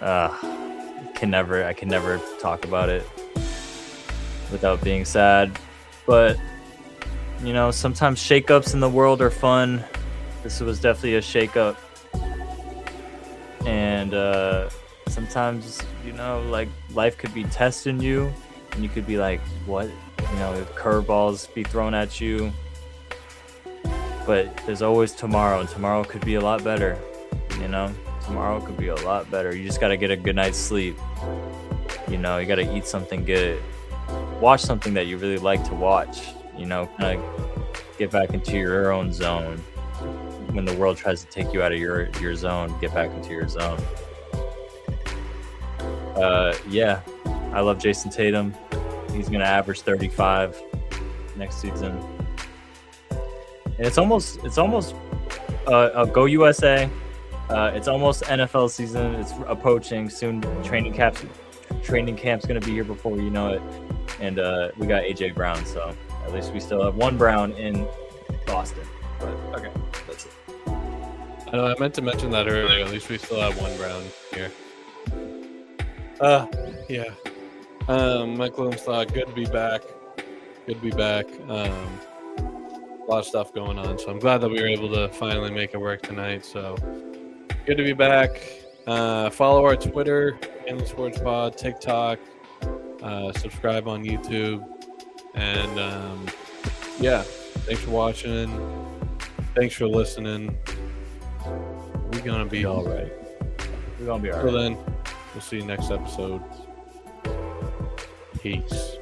I can never talk about it without being sad. But you know, sometimes shakeups in the world are fun. This was definitely a shakeup. And sometimes, you know, like life could be testing you and you could be like, what? You know, curveballs be thrown at you. But there's always tomorrow, and tomorrow could be a lot better. You know, tomorrow could be a lot better. You just got to get a good night's sleep. You know, you got to eat something good. Watch something that you really like to watch. You know, kind of get back into your own zone. When the world tries to take you out of your zone, get back into your zone. Yeah, I love Jason Tatum. He's going to average 35 next season. And it's almost go USA. It's almost NFL season. It's approaching soon. Training camp's going to be here before you know it. And we got AJ Brown, so at least we still have one Brown in Boston. But okay, that's it. I know I meant to mention that earlier. At least we still have one round here. Yeah. Michael thought good to be back. Good to be back. A lot of stuff going on, so I'm glad that we were able to finally make it work tonight. So good to be back. Follow our Twitter, Handle Sports Pod, TikTok. Subscribe on YouTube, and yeah, thanks for watching. Thanks for listening. We're gonna be all right. We're gonna be all Till right. then, we'll see you next episode. Peace.